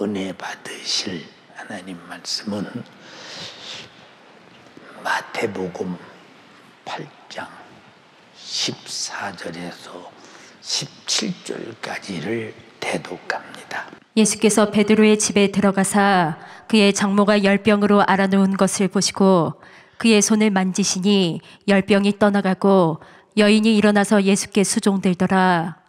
은혜 받으실 하나님 말씀은 마태복음 8장 14절에서 17절까지를 대독합니다. 예수께서 베드로의 집에 들어가사 그의 장모가 열병으로 앓아누운 것을 보시고 그의 손을 만지시니 열병이 떠나가고 여인이 일어나서 예수께 수종들더라.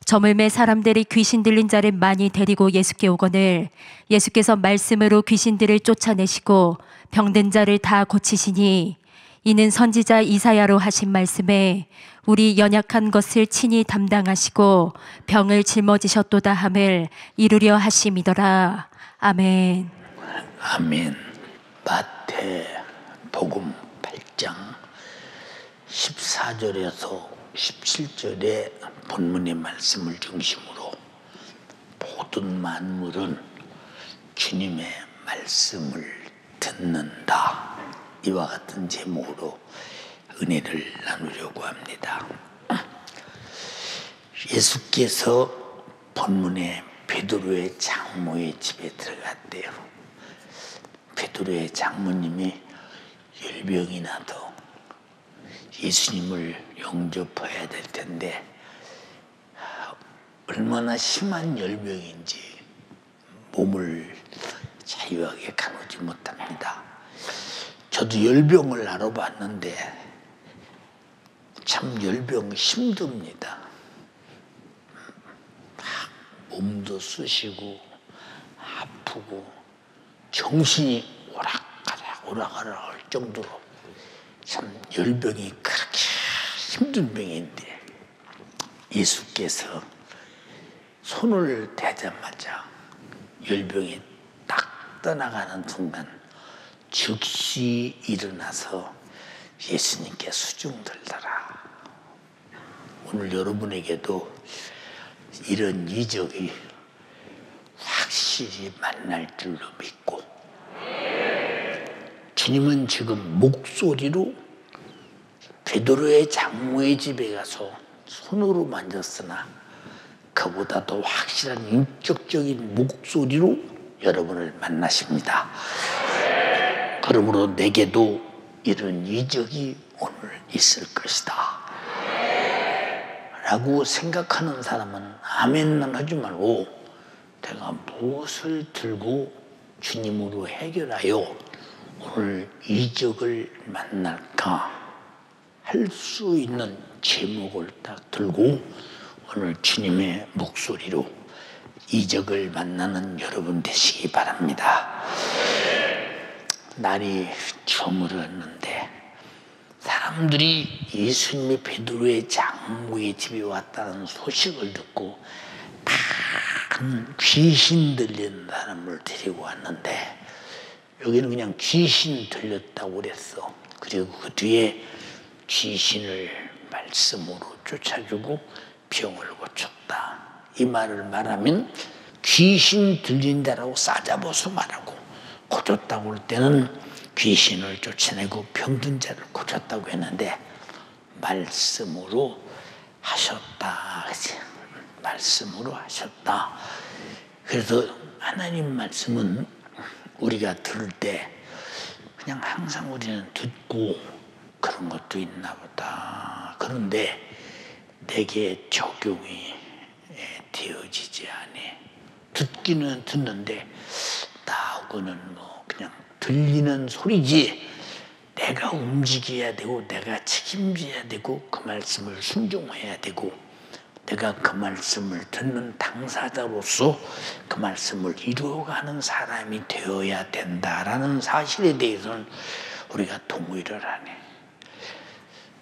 저물매 사람들이 귀신 들린 자를 많이 데리고 예수께 오거늘 예수께서 말씀으로 귀신들을 쫓아내시고 병든 자를 다 고치시니 이는 선지자 이사야로 하신 말씀에 우리 연약한 것을 친히 담당하시고 병을 짊어지셨도다 함을 이루려 하심이더라. 아멘. 아멘. 마태복음 8장 14절에서 17절의 본문의 말씀을 중심으로 모든 만물은 주님의 말씀을 듣는다. 이와 같은 제목으로 은혜를 나누려고 합니다. 예수께서 본문에 베드로의 장모의 집에 들어갔대요. 베드로의 장모님이 열병이 나도 예수님을 영접해야 될 텐데 얼마나 심한 열병인지 몸을 자유하게 가누지 못합니다. 저도 열병을 알아봤는데 참 열병 힘듭니다. 몸도 쑤시고 아프고 정신이 오락가락 할 정도로 참 열병이 그렇게 힘든 병인데 예수께서 손을 대자마자 열병이 딱 떠나가는 순간 즉시 일어나서 예수님께 수중들더라. 오늘 여러분에게도 이런 이적이 확실히 만날 줄로 믿고 주님은 지금 목소리로 베드로의 장모의 집에 가서 손으로 만졌으나 그보다 더 확실한 인격적인 목소리로 여러분을 만나십니다. 그러므로 내게도 이런 이적이 오늘 있을 것이다 라고 생각하는 사람은 아멘만 하지 말고 내가 무엇을 들고 주님으로 해결하여 오늘 이적을 만날까 할 수 있는 제목을 딱 들고 오늘 주님의 목소리로 이적을 만나는 여러분 되시기 바랍니다. 날이 저물었는데 사람들이 예수님이 베드로의 장모의 집에 왔다는 소식을 듣고 많은 귀신 들린 사람을 데리고 왔는데 여기는 그냥 귀신 들렸다고 그랬어. 그리고 그 뒤에 귀신을 말씀으로 쫓아주고 병을 고쳤다. 이 말을 말하면 귀신 들린 자라고 싸잡아서 말하고 고쳤다고 할 때는 귀신을 쫓아내고 병든 자를 고쳤다고 했는데 말씀으로 하셨다. 말씀으로 하셨다. 그래서 하나님 말씀은 우리가 들을 때 그냥 항상 우리는 듣고 그런 것도 있나 보다. 그런데 내게 적용이 되어지지 않아. 듣기는 듣는데 나하고는 뭐 그냥 들리는 소리지 내가 움직여야 되고 내가 책임져야 되고 그 말씀을 순종해야 되고 내가 그 말씀을 듣는 당사자로서 그 말씀을 이루어가는 사람이 되어야 된다라는 사실에 대해서는 우리가 동의를 하네.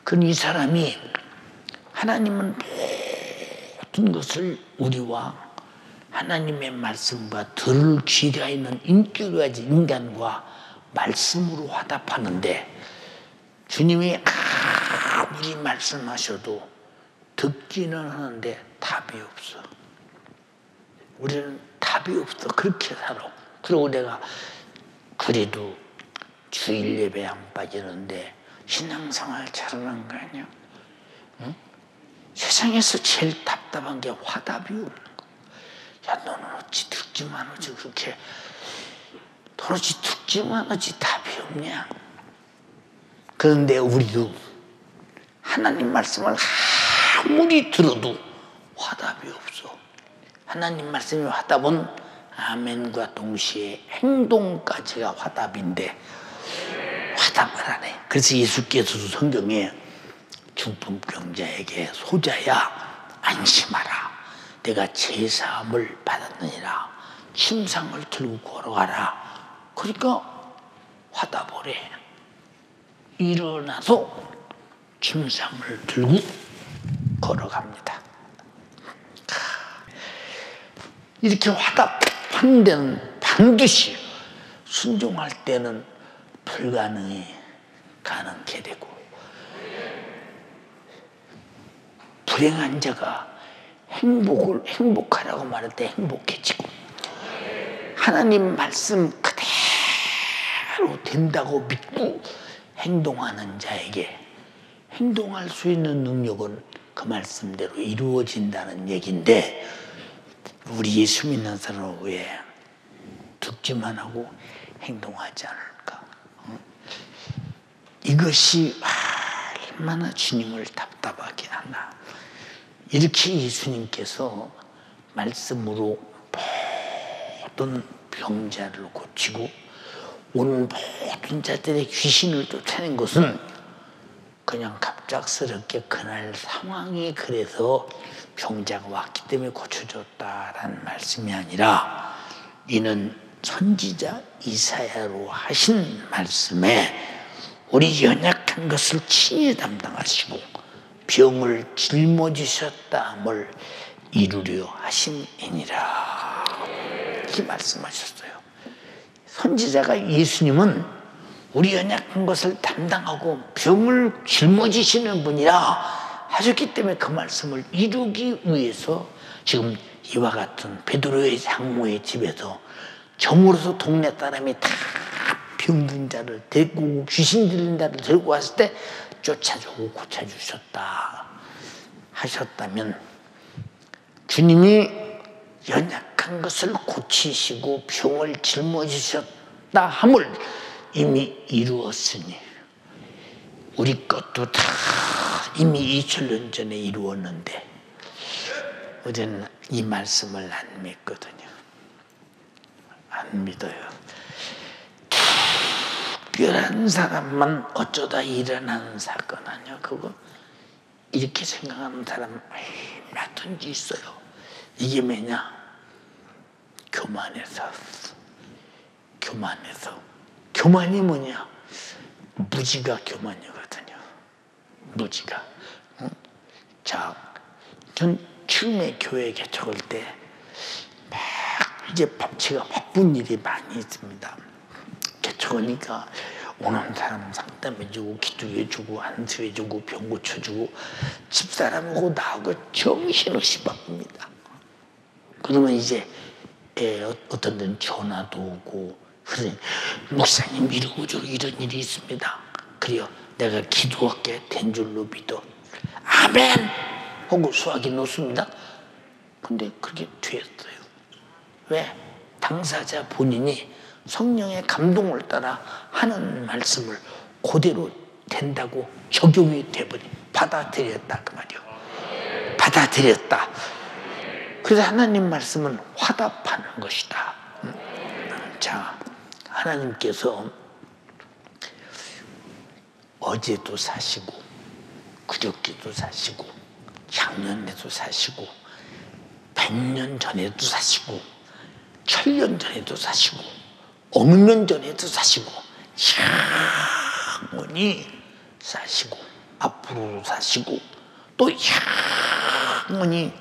그럼 이 사람이 하나님은 모든 것을 우리와 하나님의 말씀과 들을 귀가 있는 인격가진 인간과 말씀으로 화답하는데 주님이 아무리 말씀하셔도 듣기는 하는데 답이 없어. 우리는 답이 없어. 그렇게 살아. 그리고 내가 그래도 주일 예배 안 빠지는데 신앙생활 잘하는 거 아니야? 응? 세상에서 제일 답답한 게 화답이 없는 거야. 야, 너는 어찌 듣기 듣기만 하지 그렇게 도로지 듣기만 하지 답이 없냐. 그런데 우리도 하나님 말씀을 아무리 들어도 화답이 없어. 하나님 말씀의 화답은 아멘과 동시에 행동까지가 화답인데 화답을 안 해. 그래서 예수께서도 성경에 중풍병자에게 소자야 안심하라. 내가 제사함을 받았느니라. 침상을 들고 걸어가라. 그러니까 화답을 해. 일어나서 침상을 들고 걸어갑니다. 이렇게 화답한 데는 반드시 순종할 때는 불가능이 가능케 되고 불행한 자가 행복하라고 말할 때 행복해지고 하나님 말씀 그대로 된다고 믿고 행동하는 자에게 행동할 수 있는 능력은 그 말씀대로 이루어진다는 얘기인데 우리 예수 믿는 사람은 왜 듣기만 하고 행동하지 않을까? 이것이 얼마나 주님을 답답하게 하나. 이렇게 예수님께서 말씀으로 모든 병자를 고치고 오는 모든 자들의 귀신을 쫓아낸 것은 그냥 갑작스럽게 그날 상황이 그래서 병자가 왔기 때문에 고쳐졌다라는 말씀이 아니라 이는 선지자 이사야로 하신 말씀에 우리 연약한 것을 친히 담당하시고 병을 짊어지셨다함을 이루려 하심이니라 이렇게 말씀하셨어요. 선지자가 예수님은 우리 연약한 것을 담당하고 병을 짊어지시는 분이라 하셨기 때문에 그 말씀을 이루기 위해서 지금 이와 같은 베드로의 장모의 집에서 정으로서 동네 사람이 다 병든 자를 데리고 오고 귀신 들린 자를 데리고 왔을 때 쫓아주고 고쳐주셨다 하셨다면 주님이 연약한 것을 고치시고 병을 짊어지셨다 함을 이미 이루었으니 우리 것도 다 이미 2000년 전에 이루었는데 우리는 이 말씀을 안 믿거든요. 안 믿어요. 특별한 사람만 어쩌다 일어나는 사건 아니야 그거? 이렇게 생각하는 사람 몇든지 있어요. 이게 뭐냐? 교만해서. 교만이 뭐냐? 무지가 교만이거든요. 무지가. 자, 전 처음에 교회 개척할 때 막 이제 제가 바쁜 일이 많이 있습니다. 개척하니까 오는 사람 상담해주고 기도해주고 안수해주고 병 고쳐주고 집사람하고 나하고 정신없이 바쁩니다. 그러면 이제 어떤 데는 전화도 오고 그러니 목사님 이러고 저러고 이런 일이 있습니다. 그래요. 내가 기도할게 된 줄로 믿어. 아멘! 하고 수화기 놓습니다. 근데 그렇게 됐어요. 왜? 당사자 본인이 성령의 감동을 따라 하는 말씀을 그대로 된다고 적용이 돼버린 받아들였다 그 말이요. 받아들였다. 그래서 하나님 말씀은 화답하는 것이다. 자, 하나님께서 어제도 사시고 그저께도 사시고 작년에도 사시고 100년 전에도 사시고 1000년 전에도 사시고 억년 전에도 사시고 영원히 사시고 앞으로도 사시고 또 영원히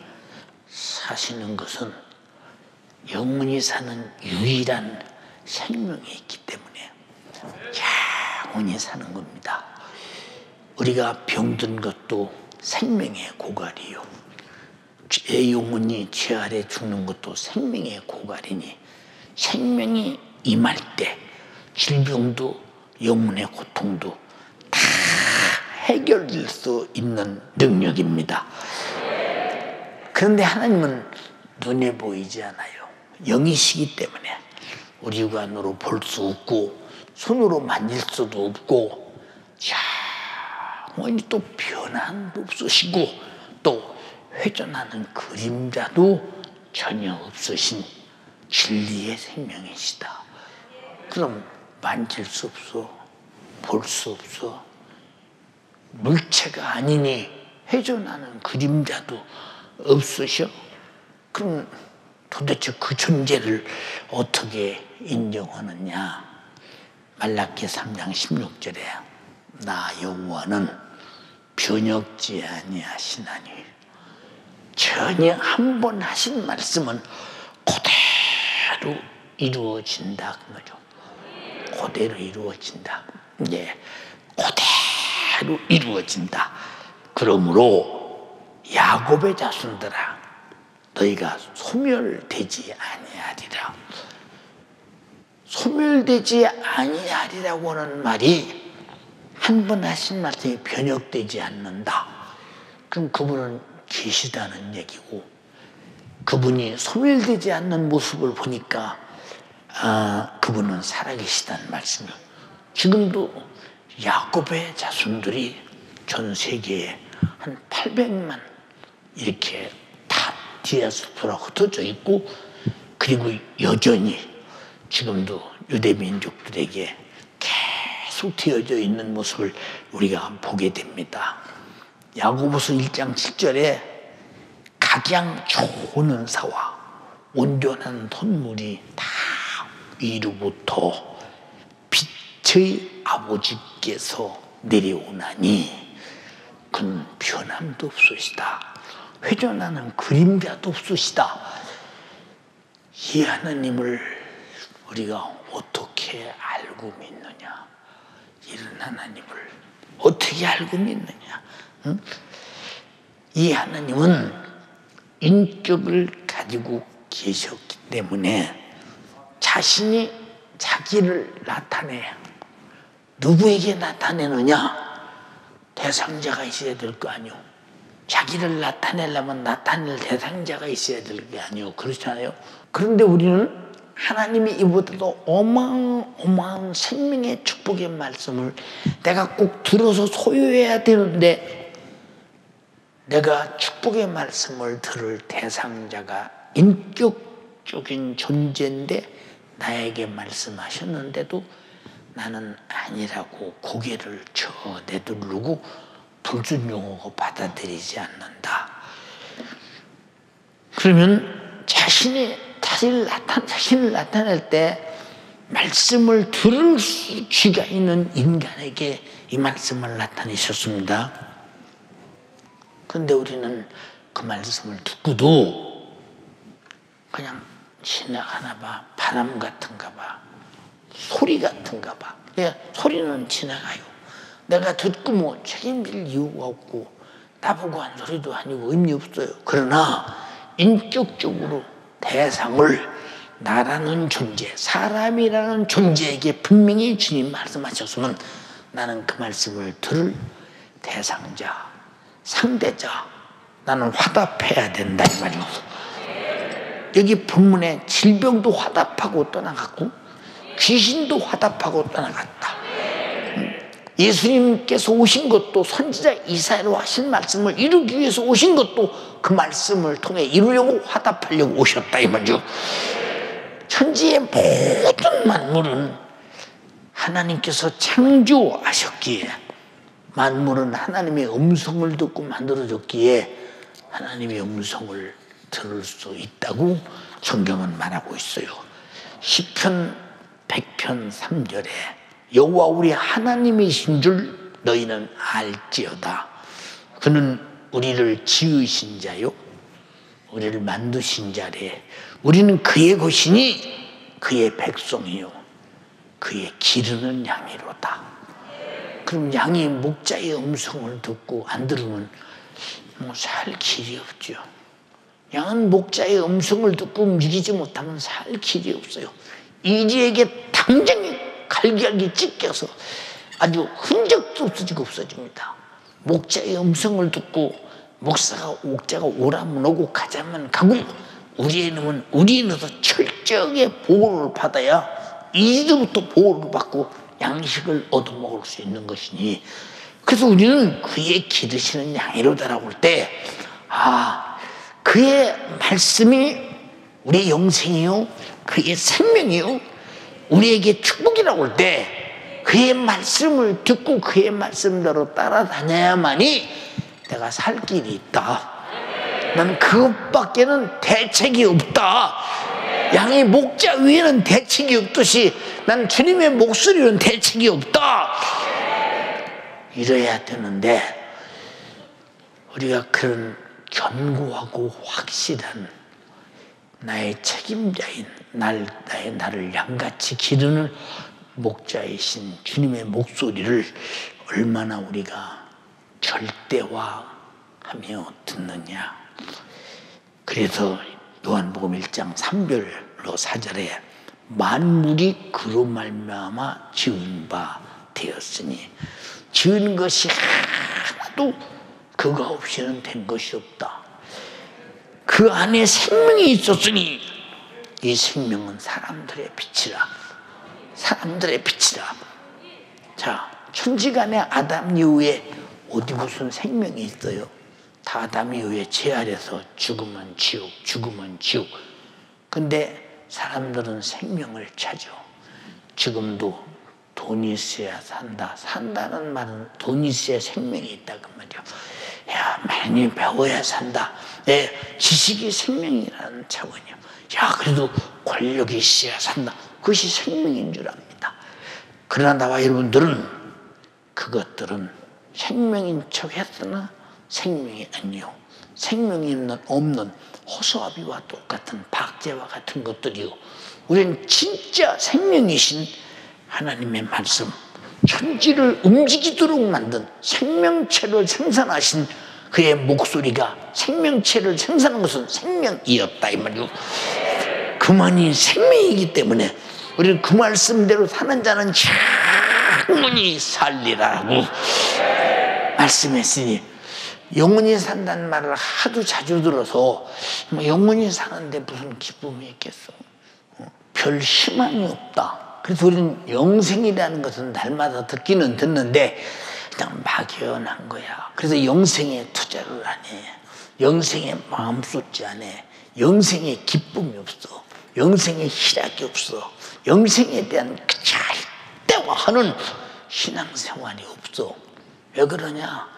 사시는 것은 영원히 사는 유일한 생명이 있기 때문에 영원히 사는 겁니다. 우리가 병든 것도 생명의 고갈이요. 영혼이 죄 아래 죽는 것도 생명의 고갈이니 생명이 임할 때 질병도 영혼의 고통도 다 해결될 수 있는 능력입니다. 그런데 하나님은 눈에 보이지 않아요. 영이시기 때문에 우리 육안으로 볼 수 없고 손으로 만질 수도 없고 영원히 또 변함도 없으시고 또 회전하는 그림자도 전혀 없으신 진리의 생명이시다. 그럼 만질 수 없어, 볼 수 없어, 물체가 아니니 회전하는 그림자도 없으셔? 그럼 도대체 그 존재를 어떻게 인정하느냐? 말라기 3장 16절에 나 여호와는 변혁지 아니하시나니 전혀 한 번 하신 말씀은 그대로 이루어진다 그 말이죠. 그대로 이루어진다. 예, 그대로 이루어진다. 그러므로 야곱의 자손들아 너희가 소멸되지 아니하리라. 소멸되지 아니하리라고 하는 말이 한 번 하신 말씀이 변혁되지 않는다. 그럼 그분은 계시다는 얘기고 그분이 소멸되지 않는 모습을 보니까 그분은 살아계시다는 말씀이에요. 지금도 야곱의 자손들이 전 세계에 한 800만 이렇게 다 디아스포라 흩어져 있고 그리고 여전히 지금도 유대 민족들에게 계속 되어져 있는 모습을 우리가 보게 됩니다. 야고보서 1장 7절에 각양 좋은 은사와 온전한 선물이 다 위로부터 빛의 아버지께서 내려오나니 그는 변함도 없으시다. 회전하는 그림자도 없으시다. 이 하나님을 우리가 어떻게 알고 믿느냐? 이런 하나님을 어떻게 알고 믿느냐? 응? 이 하나님은 인격을 가지고 계셨기 때문에 자신이 자기를 나타내. 누구에게 나타내느냐? 대상자가 있어야 될 거 아니오. 자기를 나타내려면 나타낼 대상자가 있어야 될 게 아니오. 그렇잖아요. 그런데 우리는 하나님이 이보다도 어마어마한 생명의 축복의 말씀을 내가 꼭 들어서 소유해야 되는데 내가 축복의 말씀을 들을 대상자가 인격적인 존재인데 나에게 말씀하셨는데도 나는 아니라고 고개를 내두르고 불순종하고 받아들이지 않는다. 그러면 자신을 나타낼 때 말씀을 들을 수가 있는 인간에게 이 말씀을 나타내셨습니다. 그런데 우리는 그 말씀을 듣고도 그냥 지나가나 봐, 바람 같은가 봐, 소리 같은가 봐. 소리는 지나가요. 내가 듣고 뭐 책임질 이유가 없고 나보고 한 소리도 아니고 의미 없어요. 그러나 인격적으로 대상을 나라는 존재, 사람이라는 존재에게 분명히 주님 말씀하셨으면 나는 그 말씀을 들을 대상자, 상대자, 나는 화답해야 된다 이 말이죠. 여기 본문에 질병도 화답하고 떠나갔고 귀신도 화답하고 떠나갔다. 예수님께서 오신 것도 선지자 이사야로 하신 말씀을 이루기 위해서 오신 것도 그 말씀을 통해 이루려고 화답하려고 오셨다 이 말이죠. 천지의 모든 만물은 하나님께서 창조하셨기에 만물은 하나님의 음성을 듣고 만들어졌기에 하나님의 음성을 들을 수 있다고 성경은 말하고 있어요. 시편 100편 3절에 여호와 우리 하나님이신 줄 너희는 알지어다. 그는 우리를 지으신 자요 우리를 만드신 자래. 우리는 그의 것이니 그의 백성이요 그의 기르는 양이로다. 그럼 양이 목자의 음성을 듣고 안 들으면 뭐 살 길이 없죠. 양은 목자의 음성을 듣고 움직이지 못하면 살 길이 없어요. 이지에게 당장에 갈기갈기 찢겨서 아주 흔적도 없어지고 없어집니다. 목자의 음성을 듣고 목자가 오라면 오고 가자면 가고 우리는서 철저하게 보호를 받아야 이제부터 보호를 받고 양식을 얻어먹을 수 있는 것이니, 그래서 우리는 그의 기르시는 양이로다라고 할 때, 그의 말씀이 우리의 영생이요, 그의 생명이요, 우리에게 축복이라고 할 때, 그의 말씀을 듣고 그의 말씀대로 따라다녀야만이 내가 살 길이 있다. 나는 그것밖에는 대책이 없다. 양의 목자 위에는 대책이 없듯이 난 주님의 목소리로는 대책이 없다. 이래야 되는데, 우리가 그런 견고하고 확실한 나의 책임자인 나를 양같이 기르는 목자이신 주님의 목소리를 얼마나 우리가 절대화하며 듣느냐. 그래서 요한복음 1장 3절로 4절에 만물이 그로 말미암아 지은 바 되었으니, 지은 것이 하나도 그가 없이는 된 것이 없다. 그 안에 생명이 있었으니 이 생명은 사람들의 빛이라. 사람들의 빛이라. 자, 천지간에 아담 이후에 어디 무슨 생명이 있어요? 다 아담 이후에 죄 아래서 죽으면 지옥, 죽으면 지옥. 근데 사람들은 생명을 찾아. 지금도 돈이 있어야 산다. 산다는 말은 돈이 있어야 생명이 있다 그 말이야. 야, 많이 배워야 산다. 지식이 생명이라는 차원이야. 야, 그래도 권력이 있어야 산다. 그것이 생명인 줄 압니다. 그러나 나와 여러분들은 그것들은 생명인 척 했으나 생명이 아니요, 생명이 없는 호소아비와 똑같은 박제와 같은 것들이요, 우리는 진짜 생명이신 하나님의 말씀, 천지를 움직이도록 만든 생명체를 생산하신 그의 목소리가, 생명체를 생산한 것은 생명이었다 이 말이요. 그만이 생명이기 때문에 우리는 그 말씀대로 사는 자는 영원히 살리라고 말씀했으니, 영원히 산다는 말을 하도 자주 들어서 영원히 사는데 무슨 기쁨이 있겠어. 별 희망이 없다. 그래서 우리는 영생이라는 것은 날마다 듣기는 듣는데 그냥 막연한 거야. 그래서 영생에 투자를 안 해. 영생에 마음 쏟지 않아. 영생에 기쁨이 없어. 영생에 희락이 없어. 영생에 대한 그 절대화하는 신앙생활이 없어. 왜 그러냐?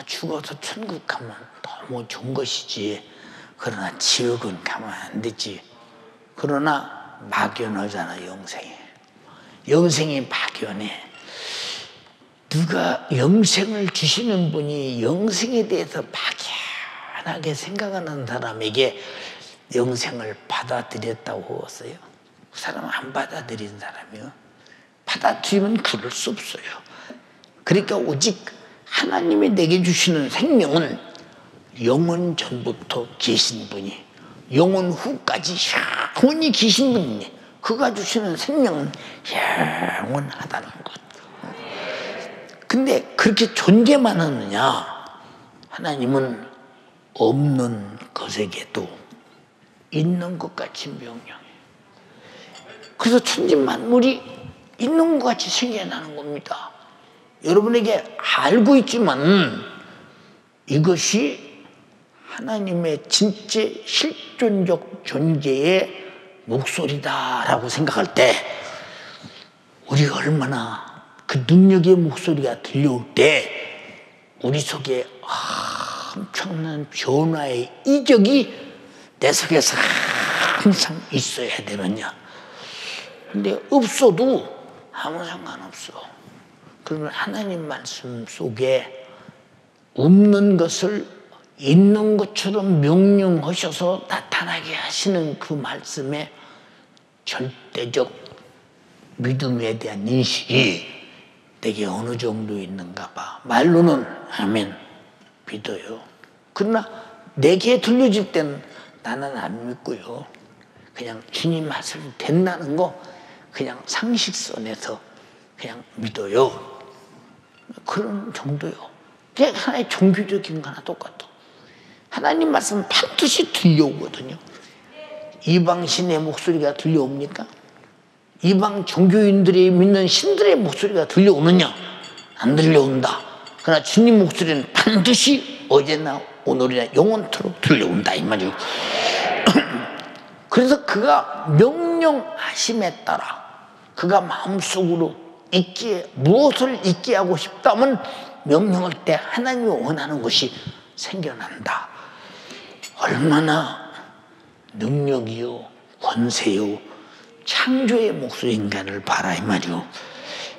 죽어서 천국 가면 너무 좋은 것이지. 그러나 지옥은 가면 안 되지. 그러나 막연하잖아, 영생에. 영생이 막연해. 누가 영생을 주시는 분이 영생에 대해서 막연하게 생각하는 사람에게 영생을 받아들였다고 했어요. 그 사람은 안 받아들인 사람이요. 받아들이면 그럴 수 없어요. 그러니까 오직 하나님이 내게 주시는 생명은 영원 전부터 계신 분이, 영원 후까지 영원히 계신 분이니, 그가 주시는 생명은 영원하다는 것. 근데 그렇게 존재만 하느냐? 하나님은 없는 것에게도 있는 것 같이 명령해. 그래서 천지 만물이 있는 것 같이 생겨나는 겁니다. 여러분에게 알고 있지만 이것이 하나님의 진짜 실존적 존재의 목소리다라고 생각할 때, 우리가 얼마나 그 능력의 목소리가 들려올 때 우리 속에 엄청난 변화의 이적이 내 속에서 항상 있어야 되느냐. 근데 없어도 아무 상관없어. 그러면 하나님 말씀 속에 없는 것을 있는 것처럼 명령하셔서 나타나게 하시는 그 말씀의 절대적 믿음에 대한 인식이 내게 어느 정도 있는가 봐. 말로는 아멘, 믿어요. 그러나 내게 들려질 때는 나는 안 믿고요. 그냥 주님 말씀 된다는 거 그냥 상식선에서 그냥 믿어요. 그런 정도요. 그냥 하나의 종교적인 거나 똑같아. 하나님 말씀은 반드시 들려오거든요. 이방신의 목소리가 들려옵니까? 이방 종교인들이 믿는 신들의 목소리가 들려오느냐? 안 들려온다. 그러나 주님 목소리는 반드시 어제나 오늘이나 영원토록 들려온다 이 말이요. 그래서 그가 명령하심에 따라 그가 마음속으로 있기에 무엇을 있게 하고 싶다면 명령할 때 하나님이 원하는 것이 생겨난다. 얼마나 능력이요 권세요 창조의 목소리인가를 봐라 이 말이요.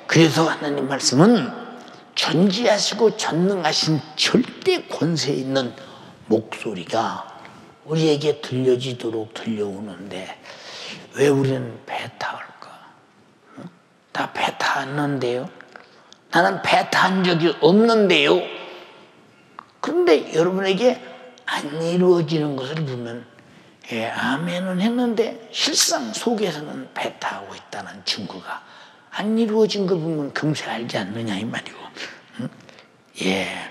그래서 하나님 말씀은 전지하시고 전능하신 절대 권세 있는 목소리가 우리에게 들려지도록 들려오는데 왜 우리는 배타할까? 다 배타했는데요. 나는 배타한 적이 없는데요. 그런데 여러분에게 안 이루어지는 것을 보면 예, 아멘은 했는데 실상 속에서는 배타하고 있다는 증거가 안 이루어진 걸 보면 금세 알지 않느냐 이 말이고. 예,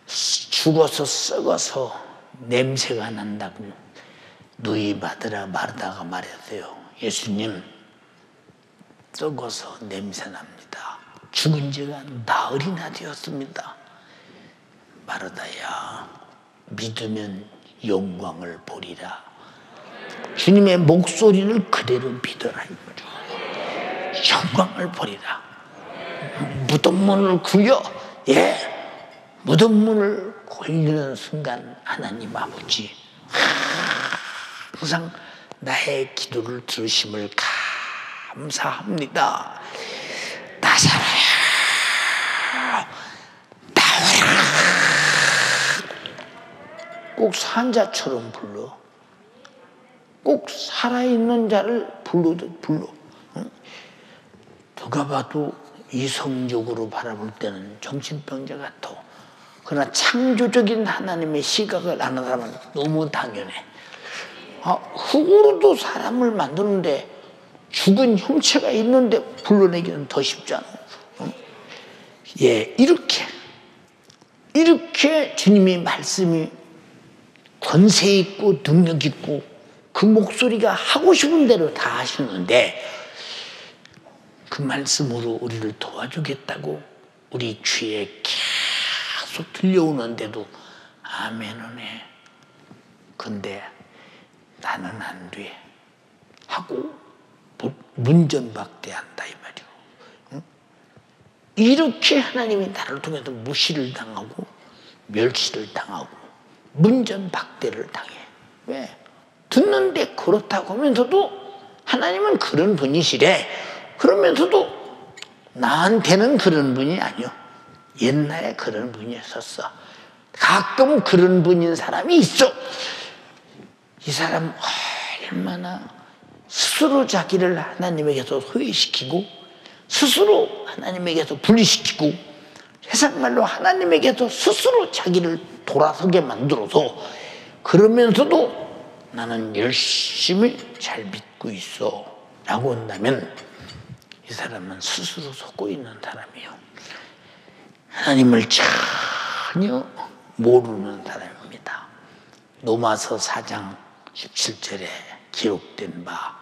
죽어서 썩어서 냄새가 난다고 누이 받으라 마르다가 말했어요. 예수님 썩어서 냄새 납니다. 죽은 지가 나흘이나 되었습니다. 마르다야 믿으면 영광을 보리라. 주님의 목소리를 그대로 믿어라 이거죠. 영광을 보리라. 무덤문을 굴려 무덤문을 걸리는 순간 하나님 아버지 항상 나의 기도를 들으심을 감사합니다. 나사로야 나와라. 꼭 산자처럼 불러. 꼭 살아있는 자를 불러도 불러. 누가 봐도 이성적으로 바라볼 때는 정신병자 같아. 그러나 창조적인 하나님의 시각을 아는 사람은 너무 당연해. 흙으로도 사람을 만드는데 죽은 형체가 있는데 불러내기는 더 쉽잖아. 예, 이렇게 주님의 말씀이 권세 있고 능력 있고 그 목소리가 하고 싶은 대로 다 하시는데 그 말씀으로 우리를 도와주겠다고 우리 귀에 계속 들려오는데도 아멘은 해. 근데 나는 안 돼 하고 문전박대한다 이 말이오. 응? 이렇게 하나님이 나를 통해서 무시를 당하고 멸시를 당하고 문전박대를 당해. 왜? 듣는데 그렇다고 하면서도 하나님은 그런 분이시래. 그러면서도 나한테는 그런 분이 아니요. 옛날에 그런 분이었었어. 가끔 그런 분인 사람이 있어. 이 사람 얼마나 스스로 자기를 하나님에게서 소외시키고 스스로 하나님에게서 분리시키고 세상말로 하나님에게서 스스로 자기를 돌아서게 만들어서 그러면서도 나는 열심히 잘 믿고 있어 라고 한다면 이 사람은 스스로 속고 있는 사람이에요. 하나님을 전혀 모르는 사람입니다. 로마서 4장 17절에 기록된 바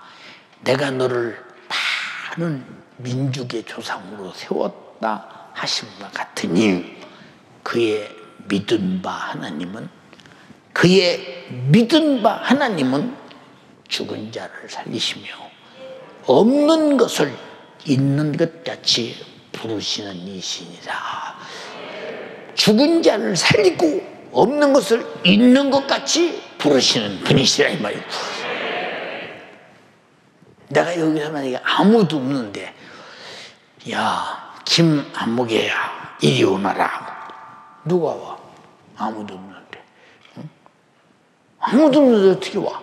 내가 너를 많은 민족의 조상으로 세웠다 하심과 같으니 그의 믿은 바 하나님은 죽은 자를 살리시며 없는 것을 있는 것 같이 부르시는 이시니라. 죽은 자를 살리고 없는 것을 있는 것 같이 부르시는 분이시라 이 말이에요. 내가 여기서 만약에 아무도 없는데 야 김안목이야 이리 오너라. 누가 와? 아무도 없는데. 응? 아무도 없는데 어떻게 와?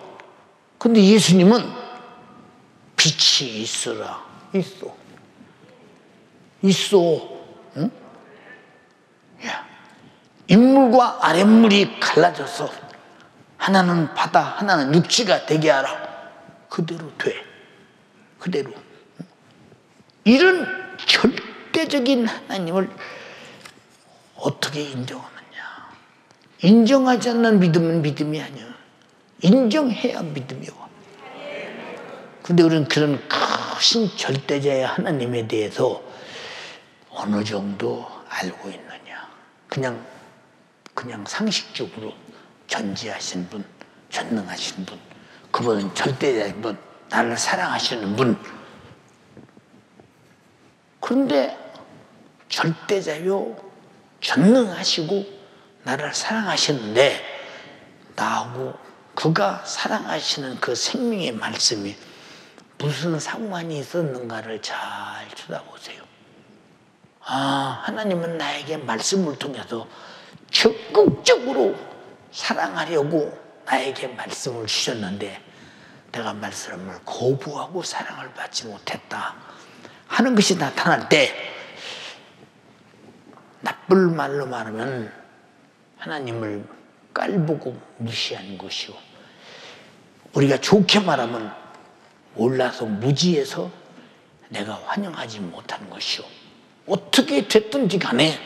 근데 예수님은 빛이 있어라. 있어. 응? 야, 인물과 아랫물이 갈라져서 하나는 바다, 하나는 육지가 되게 하라. 그대로 돼. 그대로. 이런 절대적인 하나님을 어떻게 인정하느냐. 인정하지 않는 믿음은 믿음이 아니야. 인정해야 믿음이 와. 근데 우리는 그런 크신 절대자의 하나님에 대해서 어느 정도 알고 있느냐. 그냥 상식적으로 전지하신 분, 전능하신 분, 그분은 절대자인 분, 나를 사랑하시는 분. 그런데 절대자요, 전능하시고 나를 사랑하시는데 나하고 그가 사랑하시는 그 생명의 말씀이 무슨 상관이 있었는가를 잘 쳐다보세요. 아, 하나님은 나에게 말씀을 통해서 적극적으로 사랑하려고 나에게 말씀을 주셨는데 내가 말씀을 거부하고 사랑을 받지 못했다 하는 것이 나타날 때, 나쁜 말로 말하면 하나님을 깔보고 무시한 것이요, 우리가 좋게 말하면 몰라서 무지해서 내가 환영하지 못하는 것이요, 어떻게 됐든지 간에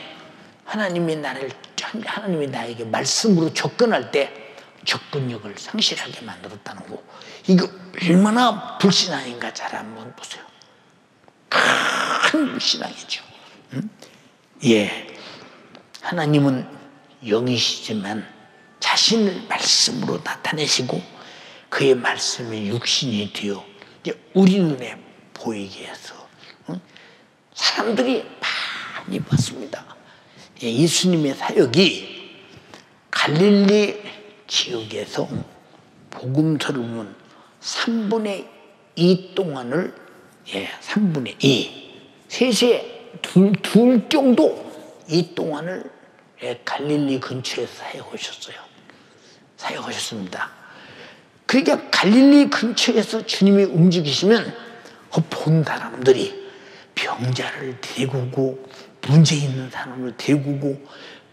하나님이 나에게 말씀으로 접근할 때 접근력을 상실하게 만들었다는 거, 이거 얼마나 불신앙인가 잘 한번 보세요. 큰 불신앙이죠. 예, 하나님은 영이시지만 자신을 말씀으로 나타내시고 그의 말씀이 육신이 되어 우리 눈에 보이게 해서 사람들이 많이 봤습니다. 예수님의 사역이 갈릴리 지역에서 복음 전문 3분의 2 동안을, 3분의 2, 셋에 둘 정도 이 동안을 갈릴리 근처에서 사역하셨습니다. 그러니까 갈릴리 근처에서 주님이 움직이시면 본 사람들이 병자를 데리고 문제 있는 사람을 데리고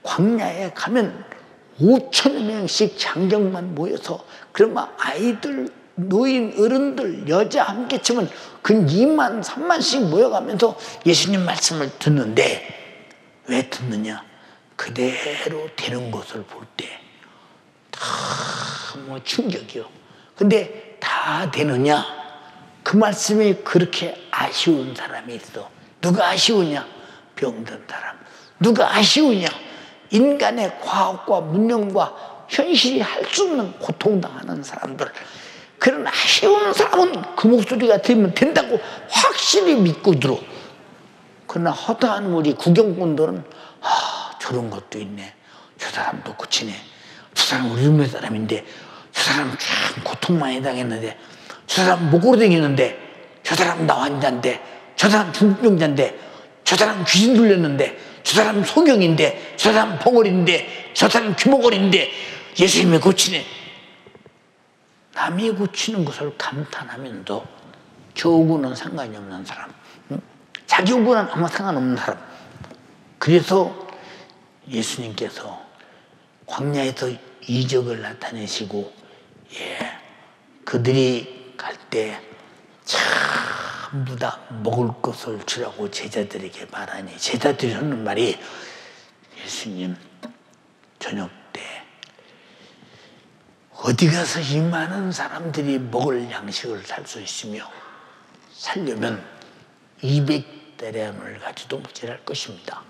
광야에 가면 5,000여 명씩 장정만 모여서, 그러면 아이들, 노인, 어른들, 여자 함께 치면 그 2만, 3만씩 모여가면서 예수님 말씀을 듣는데, 왜 듣느냐? 그대로 되는 것을 볼 때 다 충격이요. 근데 다 되느냐? 그 말씀이 그렇게 아쉬운 사람이 있어. 누가 아쉬우냐? 병든 사람. 누가 아쉬우냐? 인간의 과학과 문명과 현실이 할 수 없는 고통당하는 사람들. 그런 아쉬운 사람은 그 목소리가 들으면 된다고 확실히 믿고 들어. 그러나 허다한 우리 구경꾼들은 저런 것도 있네, 저 사람도 고치네, 저 사람 우리 동네 사람인데 저 사람 참 고통 많이 당했는데, 저 사람 목으로 다니는데, 저 사람 나환자인데, 저 사람 중풍병자인데, 저 사람 귀신 들렸는데, 저 사람 소경인데, 저 사람 벙어리인데, 저 사람 귀머거리인데 예수님이 고치네. 남이 고치는 것을 감탄하면서 저 오구는 상관이 없는 사람, 자기 오구는 아무 상관없는 사람. 그래서 예수님께서 광야에서 이적을 나타내시고, 그들이 갈 때 전부 다 먹을 것을 주라고 제자들에게 말하니, 제자들이 하는 말이, 예수님 저녁 때 어디 가서 이 많은 사람들이 먹을 양식을 살 수 있으며, 살려면 200데나리온을 가지도 모자랄 것입니다.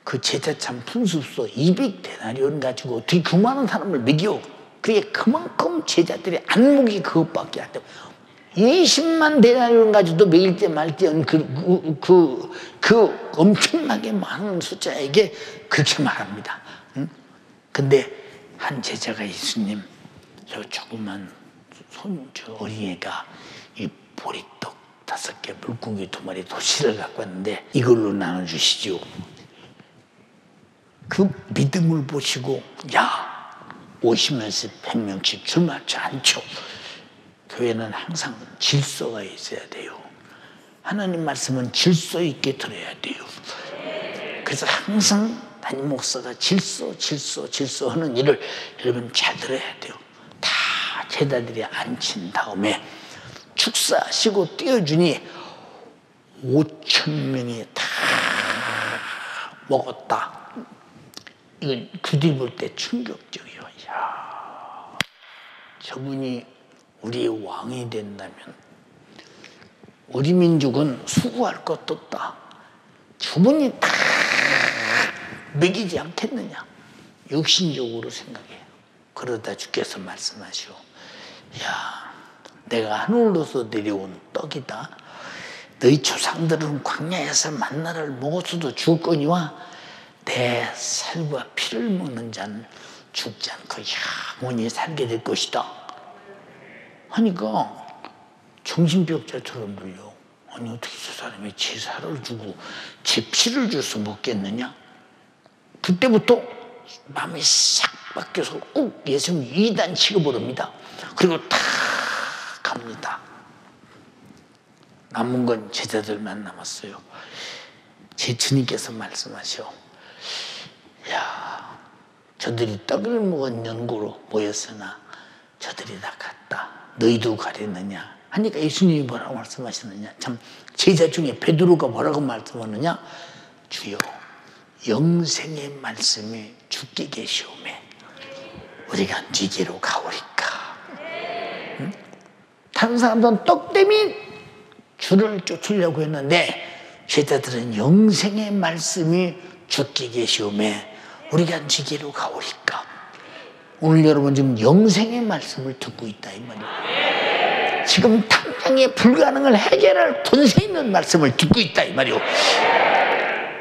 그 제자 참 분수없어. 200데나리온 가지고 어떻게 그 많은 사람을 먹여? 그게 그만큼 제자들의 안목이 그것밖에 안 돼. 20만 데나리온 가지고도 먹일 때 말 때 그 엄청나게 많은 숫자에게 그렇게 말합니다. 근데 한 제자가, 예수님 저 조그만 저 어린애가 이 보리떡 5개, 물고기 2마리, 도시를 갖고 왔는데 이걸로 나눠주시죠. 그 믿음을 보시고, 오시면서 100명씩 줄 맞지 않죠. 교회는 항상 질서가 있어야 돼요. 하나님 말씀은 질서 있게 들어야 돼요. 그래서 항상 담임 목사가 질서 하는 일을 여러분 잘 들어야 돼요. 다 제자들이 앉힌 다음에 축사하시고 띄워주니 5,000명이 다 먹었다. 이건 그들 볼 때 충격적이에요. 저분이 우리의 왕이 된다면 우리 민족은 수고할 것도 없다. 저분이 다 먹이지 않겠느냐. 육신적으로 생각해요. 그러다 주께서 말씀하시오. 야, 내가 하늘로서 내려온 떡이다. 너희 조상들은 광야에서 만나를 먹었어도 죽거니와 내 살과 피를 먹는 자는 죽지 않고 영원히 살게 될 것이다. 하니까 정신병자처럼 들려. 아니 어떻게 저 사람이 제 살을 주고 제 피를 줘서 먹겠느냐. 그때부터 마음이 싹 바뀌어서 꼭 예수님 2단 치고버립니다. 그리고 탁 갑니다. 남은 건 제자들만 남았어요. 제 주님께서 말씀하셔. 야, 저들이 떡을 먹은 연고로 모였으나 저들이 다 갔다. 너희도 가려느냐. 하니까 예수님이 뭐라고 말씀하시느냐. 참 제자 중에 베드로가 뭐라고 말씀하느냐. 주여 영생의 말씀이 주께 계시오매 우리가 네게로 가오리까. 응? 다른 사람들은 떡 때문에 주를 쫓으려고 했는데 제자들은 영생의 말씀이 주께 계시오매 우리가 네게로 가오리까. 오늘 여러분 지금 영생의 말씀을 듣고 있다 이 말이에요. 지금 당장에 불가능을 해결할 권세 있는 말씀을 듣고 있다 이 말이에요.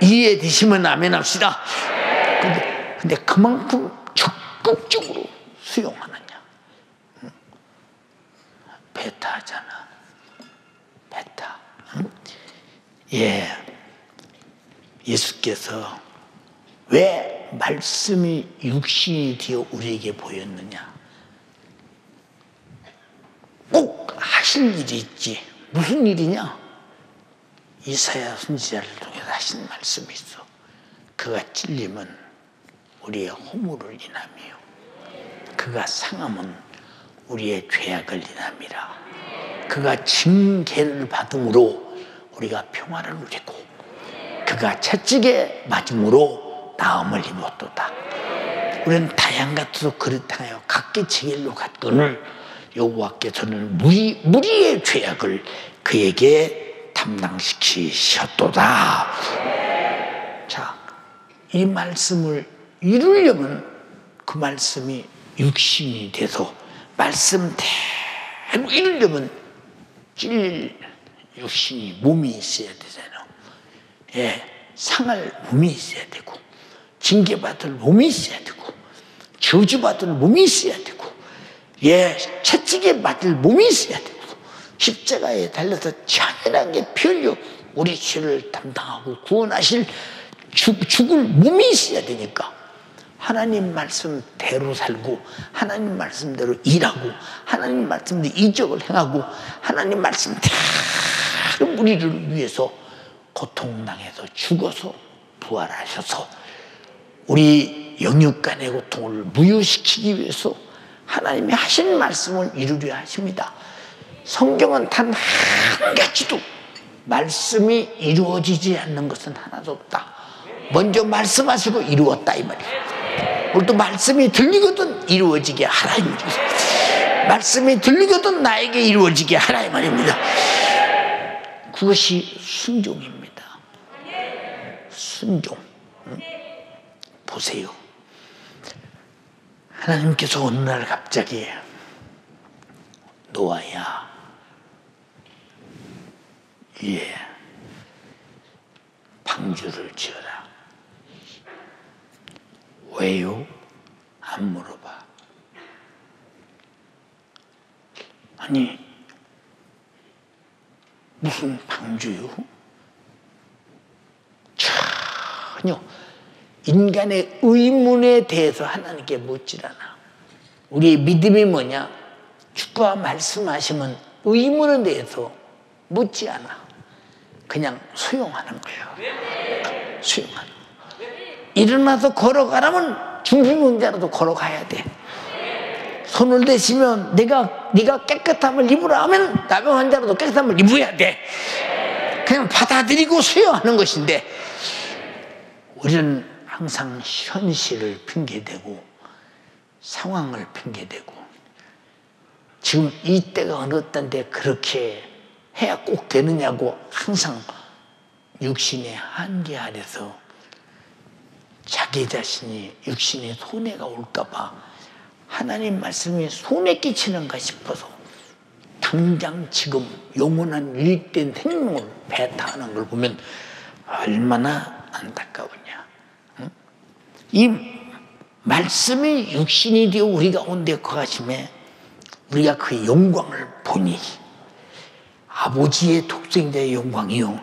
이해되시면 아멘 합시다. 근데 그만큼 적극적으로 수용하느냐. 배타하잖아. 배타. 예. 예수께서 왜 말씀이 육신이 되어 우리에게 보였느냐. 꼭 하실 일이 있지. 무슨 일이냐. 이사야 선지자를 통해서 하신 말씀이 있어. 그가 찔림은 우리의 허물을 인함이요 그가 상함은 우리의 죄악을 인함이라. 그가 징계를 받음으로 우리가 평화를 누리고 그가 채찍에 맞음으로 나음을 입었도다. 우리는 다양 같아도 그렇다하여 각기 제 길로 갔거늘 여호와께서는 무리의 죄악을 그에게 담당시키셨도다. 자, 이 말씀을 이루려면 그 말씀이 육신이 돼서 말씀대로 이루려면 찔릴 육신이 몸이 있어야 되잖아요. 예, 상할 몸이 있어야 되고 징계받을 몸이 있어야 되고 저주받을 몸이 있어야 되고 예, 채찍에 맞을 몸이 있어야 되고 십자가에 달려서 잔인하게 피 흘려 우리 죄를 담당하고 구원하실 죽을 몸이 있어야 되니까 하나님 말씀대로 살고 하나님 말씀대로 일하고 하나님 말씀대로 이적을 행하고 하나님 말씀대로 우리를 위해서 고통당해서 죽어서 부활하셔서 우리 영육간의 고통을 무효시키기 위해서 하나님이 하신 말씀을 이루려 하십니다. 성경은 단 한 가지도 말씀이 이루어지지 않는 것은 하나도 없다. 먼저 말씀하시고 이루었다 이 말이에요. 오늘도 말씀이 들리거든 이루어지게 하라 이 말이에요. 말씀이 들리거든 나에게 이루어지게 하라 이 말입니다. 그것이 순종입니다. 순종. 보세요. 하나님께서 어느 날 갑자기 노아야, 예, 방주를 지어라. 왜요? 안 물어봐. 아니 무슨 방주요? 전혀 인간의 의문에 대해서 하나님께 묻질 않아. 우리의 믿음이 뭐냐? 주가 말씀하시면 의문에 대해서 묻지 않아. 그냥 수용하는 거예요. 수용하는 거예요. 일어나서 걸어가라면 중풍병자라도 걸어가야 돼. 손을 대시면 네가 깨끗함을 입으라 하면 나병 환자라도 깨끗함을 입어야 돼. 그냥 받아들이고 수용하는 것인데 우리는 항상 현실을 핑계대고 상황을 핑계대고 지금 이때가 어느 때인데 그렇게 해야 꼭 되느냐고 항상 육신의 한계 아래서 자기 자신이 육신에 손해가 올까봐 하나님 말씀이 손해 끼치는가 싶어서 당장 지금 영원한 유익된 생명을 배타하는 걸 보면 얼마나 안타까우냐. 응? 이 말씀이 육신이 되어 우리 가운데 거하심에 우리가 그 영광을 보니 아버지의 독생자의 영광이요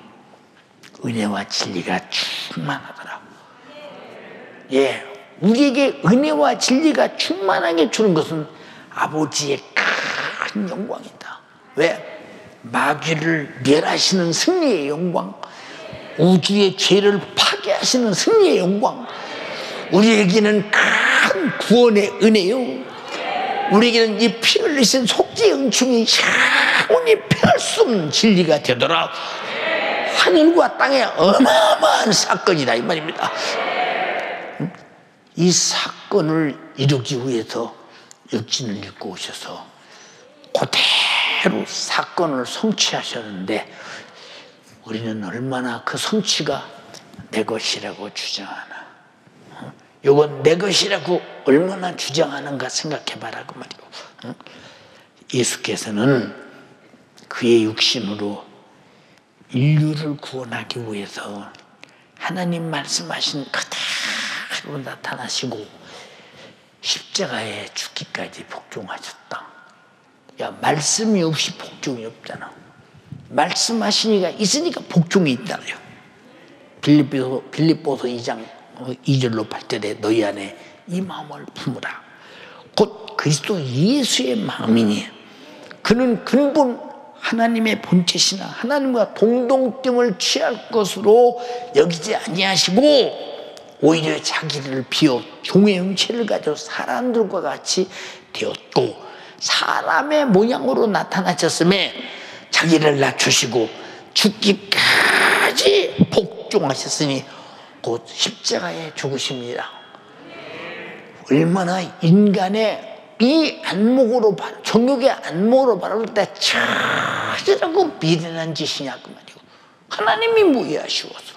은혜와 진리가 충만하더라. 예, 우리에게 은혜와 진리가 충만하게 주는 것은 아버지의 큰 영광이다. 왜? 마귀를 멸하시는 승리의 영광, 우주의 죄를 파괴하시는 승리의 영광, 우리에게는 큰 구원의 은혜요, 우리에게는 이 피 흘리신 속죄의 은총이 영원히 피할 수 없는 진리가 되더라. 하늘과 땅의 어마어마한 사건이다 이 말입니다. 이 사건을 이루기 위해서 육신을 입고 오셔서 그대로 사건을 성취하셨는데 우리는 얼마나 그 성취가 내 것이라고 주장하나, 이건 내 것이라고 얼마나 주장하는가 생각해봐라 그 말이고. 예수께서는 그의 육신으로 인류를 구원하기 위해서 하나님 말씀하신 그대로 나타나시고 십자가에 죽기까지 복종하셨다. 야, 말씀이 없이 복종이 없잖아. 말씀하시니까 있으니까 복종이 있잖아요. 빌립보서 2장 2절로 8절에 너희 안에 이 마음을 품으라. 곧 그리스도 예수의 마음이니 그는 근본 하나님의 본체시나 하나님과 동등됨을 취할 것으로 여기지 아니하시고 오히려 자기를 비워 종의 형체를 가져 사람들과 같이 되었고 사람의 모양으로 나타나셨음에 자기를 낮추시고 죽기까지 복종하셨으니 곧 십자가에 죽으십니다. 얼마나 인간의 이 안목으로 정욕의 안목으로 바라볼 때 처절하고 미련한 짓이냐 그 말이고, 하나님이 뭐에 아쉬워서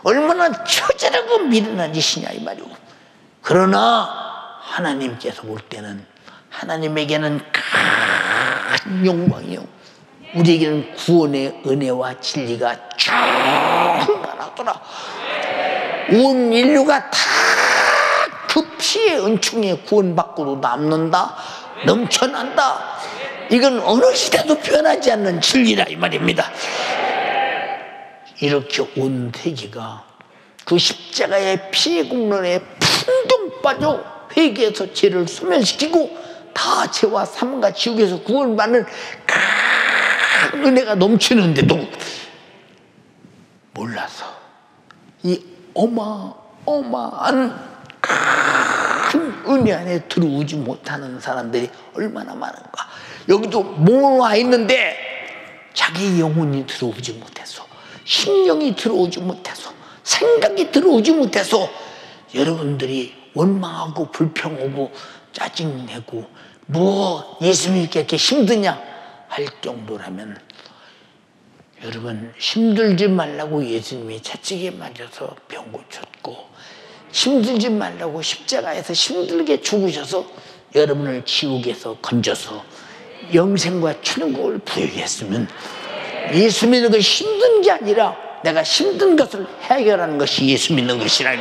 얼마나 처절하고 미련한 짓이냐 이 말이고. 그러나 하나님께서 볼 때는 하나님에게는 큰 영광이요 우리에게는 구원의 은혜와 진리가 충만하더라. 온 인류가 다 그 피의 은총에 구원받고도 남는다, 넘쳐난다. 이건 어느 시대도 변하지 않는 진리라 이 말입니다. 이렇게 온 세계가 그 십자가의 피의 공로에 풍덩 빠져 회개해서 죄를 소멸시키고 다 죄와 삶과 지옥에서 구원받는 큰 은혜가 넘치는데도 몰라서 이 어마어마한 큰 은혜 안에 들어오지 못하는 사람들이 얼마나 많은가. 여기도 모아 있는데 자기 영혼이 들어오지 못해서, 심령이 들어오지 못해서, 생각이 들어오지 못해서 여러분들이 원망하고 불평하고 짜증내고 뭐 예수 믿기 이렇게 힘드냐 할 정도라면, 여러분 힘들지 말라고 예수님이 채찍에 맞아서 병 고쳤고 힘들지 말라고 십자가에서 힘들게 죽으셔서 여러분을 지옥에서 건져서 영생과 천국을 부여했으면, 예수 믿는 것이 힘든 게 아니라 내가 힘든 것을 해결하는 것이 예수 믿는 것이라.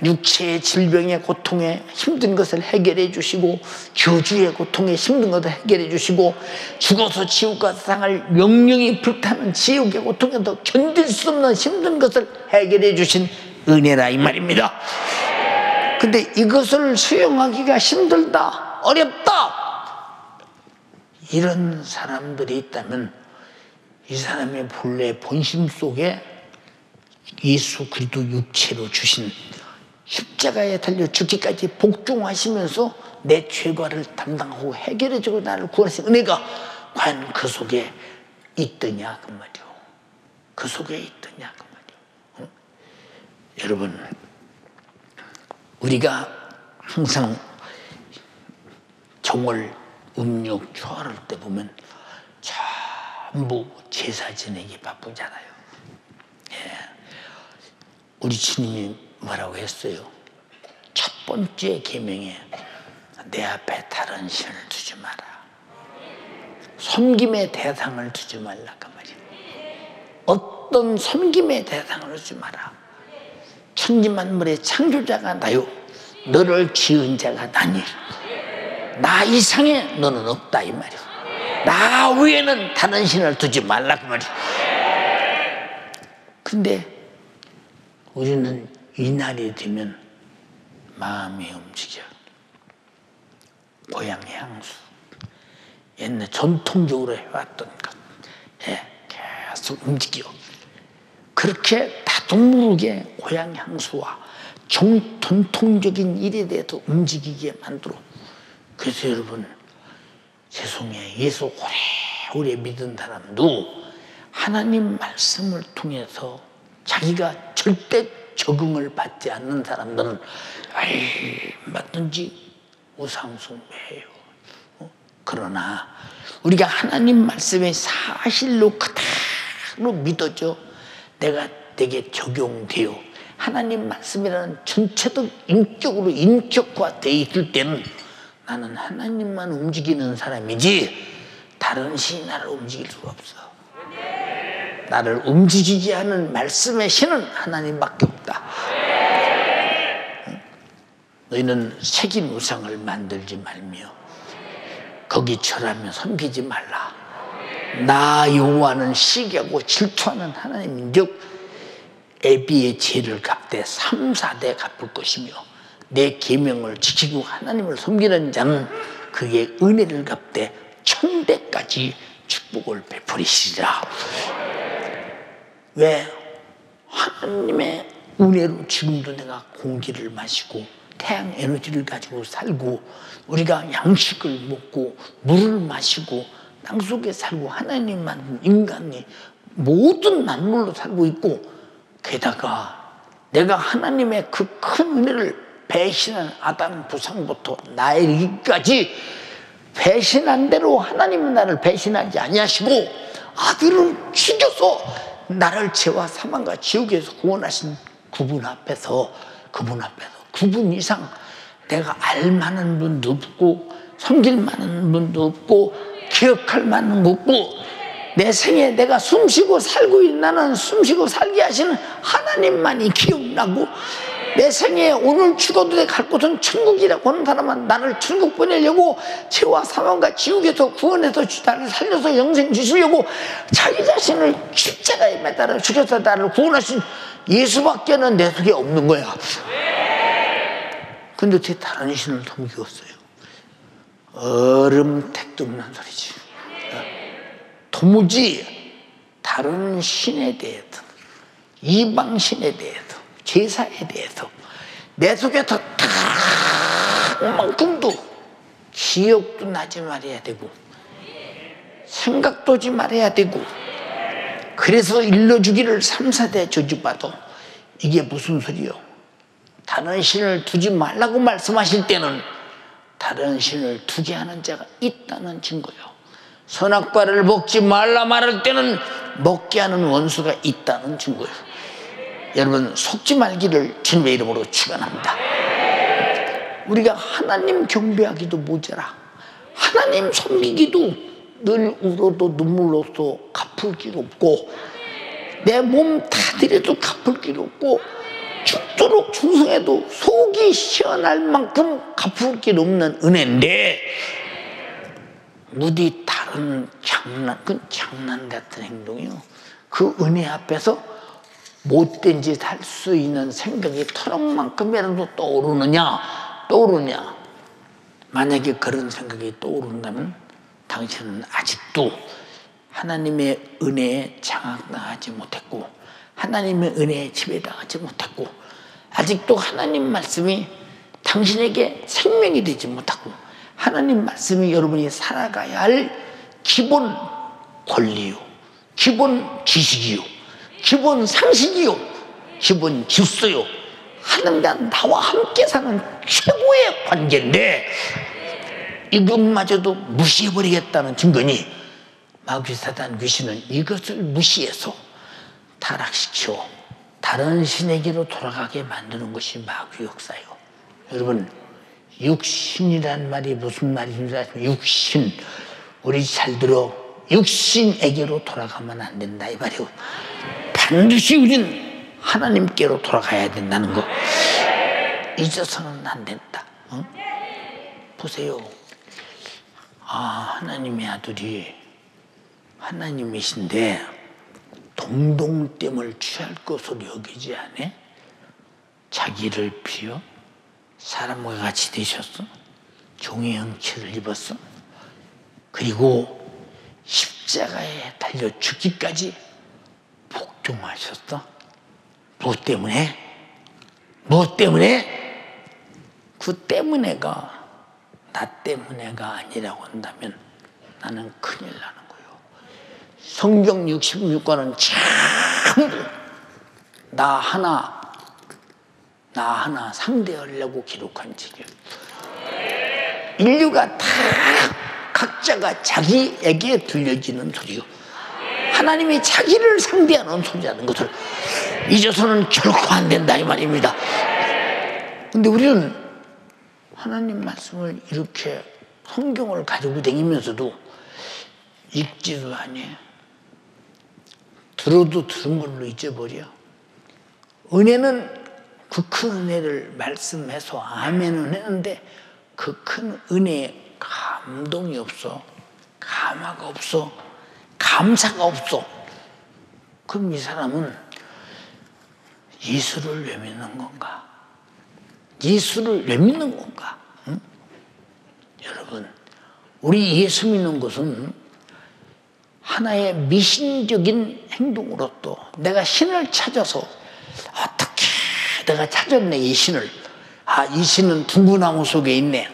육체의 질병의 고통에 힘든 것을 해결해 주시고 교주의 고통에 힘든 것을 해결해 주시고 죽어서 지옥과 사상을 영영이 불타는 지옥의 고통에도 견딜 수 없는 힘든 것을 해결해 주신 은혜라 이 말입니다. 근데 이것을 수용하기가 힘들다, 어렵다, 이런 사람들이 있다면 이 사람의 본래 본심 속에 예수 그리스도 육체로 주신 십자가에 달려 죽기까지 복종하시면서 내 죄과를 담당하고 해결해주고 나를 구원하신 은혜가 과연 그 속에 있더냐 그 말이오. 그 속에 있더냐 그 말이오. 여러분, 우리가 항상 종을 음력 초하를 때 보면 전부 제사 지내기 바쁘잖아요. 예. 우리 주님이 뭐라고 했어요? 첫 번째 계명에 내 앞에 다른 신을 두지 마라. 섬김의 대상을 두지 말라고 말이야. 어떤 섬김의 대상을 두지 마라. 천지만물의 창조자가 나요. 너를 지은 자가 나니 나 이상의 너는 없다 이 말이야. 나 외에는 다른 신을 두지 말라고 말이야. 근데 우리는 이날이 되면 마음이 움직여. 고향 향수, 옛날 전통적으로 해왔던 것, 계속 움직여. 그렇게 나도 모르게 고향 향수와 전통적인 일에 대해서 움직이게 만들어. 그래서 여러분, 세상에 예수 오래오래 믿은 사람도 하나님 말씀을 통해서 자기가 절대 적응을 받지 않는 사람들은 맞든지 우상숭배해요. 그러나 우리가 하나님 말씀의 사실로 그대로 믿어져 내가 내게 적용되어 하나님 말씀이라는 전체적 인격으로 인격화되어 있을 때는 나는 하나님만 움직이는 사람이지 다른 신이 나를 움직일 수가 없어. 나를 움직이지 않은 말씀의 신은 하나님밖에 없다. 너희는 새긴 우상을 만들지 말며 거기 절하며 섬기지 말라. 나 여호와는 시기하고 질투하는 하나님인즉 애비의 죄를 갚되 3, 4대 갚을 것이며 내 계명을 지키고 하나님을 섬기는 자는 그의 은혜를 갚되 1000대까지 축복을 베풀이시리라. 왜? 하나님의 은혜로 지금도 내가 공기를 마시고 태양 에너지를 가지고 살고 우리가 양식을 먹고 물을 마시고 땅속에 살고 하나님만 인간이 모든 만물로 살고 있고 게다가 내가 하나님의 그 큰 은혜를 배신한 아담 부상부터 나에 이르기까지 배신한 대로 하나님은 나를 배신하지 아니하시고 아들을 죽여서 나를 죄와 사망과 지옥에서 구원하신 그분 앞에서 그분 이상 내가 알만한 분도 없고 섬길 만한 분도 없고 기억할 만한 것도 없고 내 생에 내가 숨쉬고 살고 있나는 숨쉬고 살게 하시는 하나님만이 기억나고 내 생에 오늘 죽어도 내 갈 곳은 천국이라고 하는 사람은 나를 천국 보내려고 죄와 사망과 지옥에서 구원해서 나를 살려서 영생 주시려고 자기 자신을 십자가에 매달아 죽여서 나를 구원하신 예수밖에는 내 속에 없는 거야. 근데 어떻게 다른 신을 섬기겠어요? 얼음택도 없는 소리지. 도무지 다른 신에 대해서 이방 신에 대해서 제사에 대해서 내 속에서 딱만큼도 기억도 나지 말아야 되고 생각도 하지 말아야 되고 그래서 일러주기를 3, 4대 저주받아. 이게 무슨 소리요? 다른 신을 두지 말라고 말씀하실 때는 다른 신을 두게 하는 자가 있다는 증거요. 선악과를 먹지 말라 말할 때는 먹게 하는 원수가 있다는 증거예요. 여러분 속지 말기를 주님의 이름으로 축원합니다. 우리가 하나님 경배하기도 모자라 하나님 섬기기도 늘 울어도 눈물로서 갚을 길 없고 내 몸 다 들여도 갚을 길 없고 죽도록 충성해도 속이 시원할 만큼 갚을 길 없는 은혜인데 어디 다른 장난 같은 행동이요. 그 은혜 앞에서 못된 짓 할 수 있는 생각이 터럭만큼이라도 떠오르느냐? 만약에 그런 생각이 떠오른다면 당신은 아직도 하나님의 은혜에 장악당하지 못했고 하나님의 은혜에 지배당하지 못했고 아직도 하나님 말씀이 당신에게 생명이 되지 못하고 하나님 말씀이 여러분이 살아가야 할 기본 권리요, 기본 지식이요, 기본 상식이요, 기본 질서요, 하나님과 나와 함께 사는 최고의 관계인데 이것마저도 무시해버리겠다는 증거니 마귀 사단 귀신은 이것을 무시해서 타락시켜 다른 신에게로 돌아가게 만드는 것이 마귀 역사예요. 여러분, 육신이란 말이 무슨 말인지 아시면 육신, 우리 잘 들어, 육신에게로 돌아가면 안 된다 이 말이에요. 반드시 우린 하나님께로 돌아가야 된다는 거 잊어서는 안 된다. 어? 보세요. 하나님의 아들이 하나님이신데 동동댐을 취할 것으로 여기지 않아? 자기를 비워 사람과 같이 되셨어. 종의 형체를 입었어. 그리고 십자가에 달려 죽기까지 복종하셨어. 무엇 때문에? 무엇 때문에? 그 때문에가 나 때문에가 아니라고 한다면 나는 큰일 나는 거예요. 성경 66권은 전부 나 하나 상대하려고 기록한 책이에요. 인류가 다 각자가 자기에게 들려지는 소리요. 하나님이 자기를 상대하는 소리라는 것을 잊어서는 결코 안 된다 이 말입니다. 근데 우리는 하나님 말씀을 이렇게 성경을 가지고 다니면서도 읽지도 않아. 들어도 들은 걸로 잊어버려. 은혜는 그 큰 은혜를 말씀해서 아멘은 했는데 그 큰 은혜에 감동이 없어. 감화가 없어. 감사가 없어. 그럼 이 사람은 예수를 왜 믿는 건가? 예수를 왜 믿는 건가? 응? 여러분, 우리 예수 믿는 것은 하나의 미신적인 행동으로도 내가 신을 찾아서 어떻게 내가 찾았네 이 신을. 이 신은 둥구나무 속에 있네.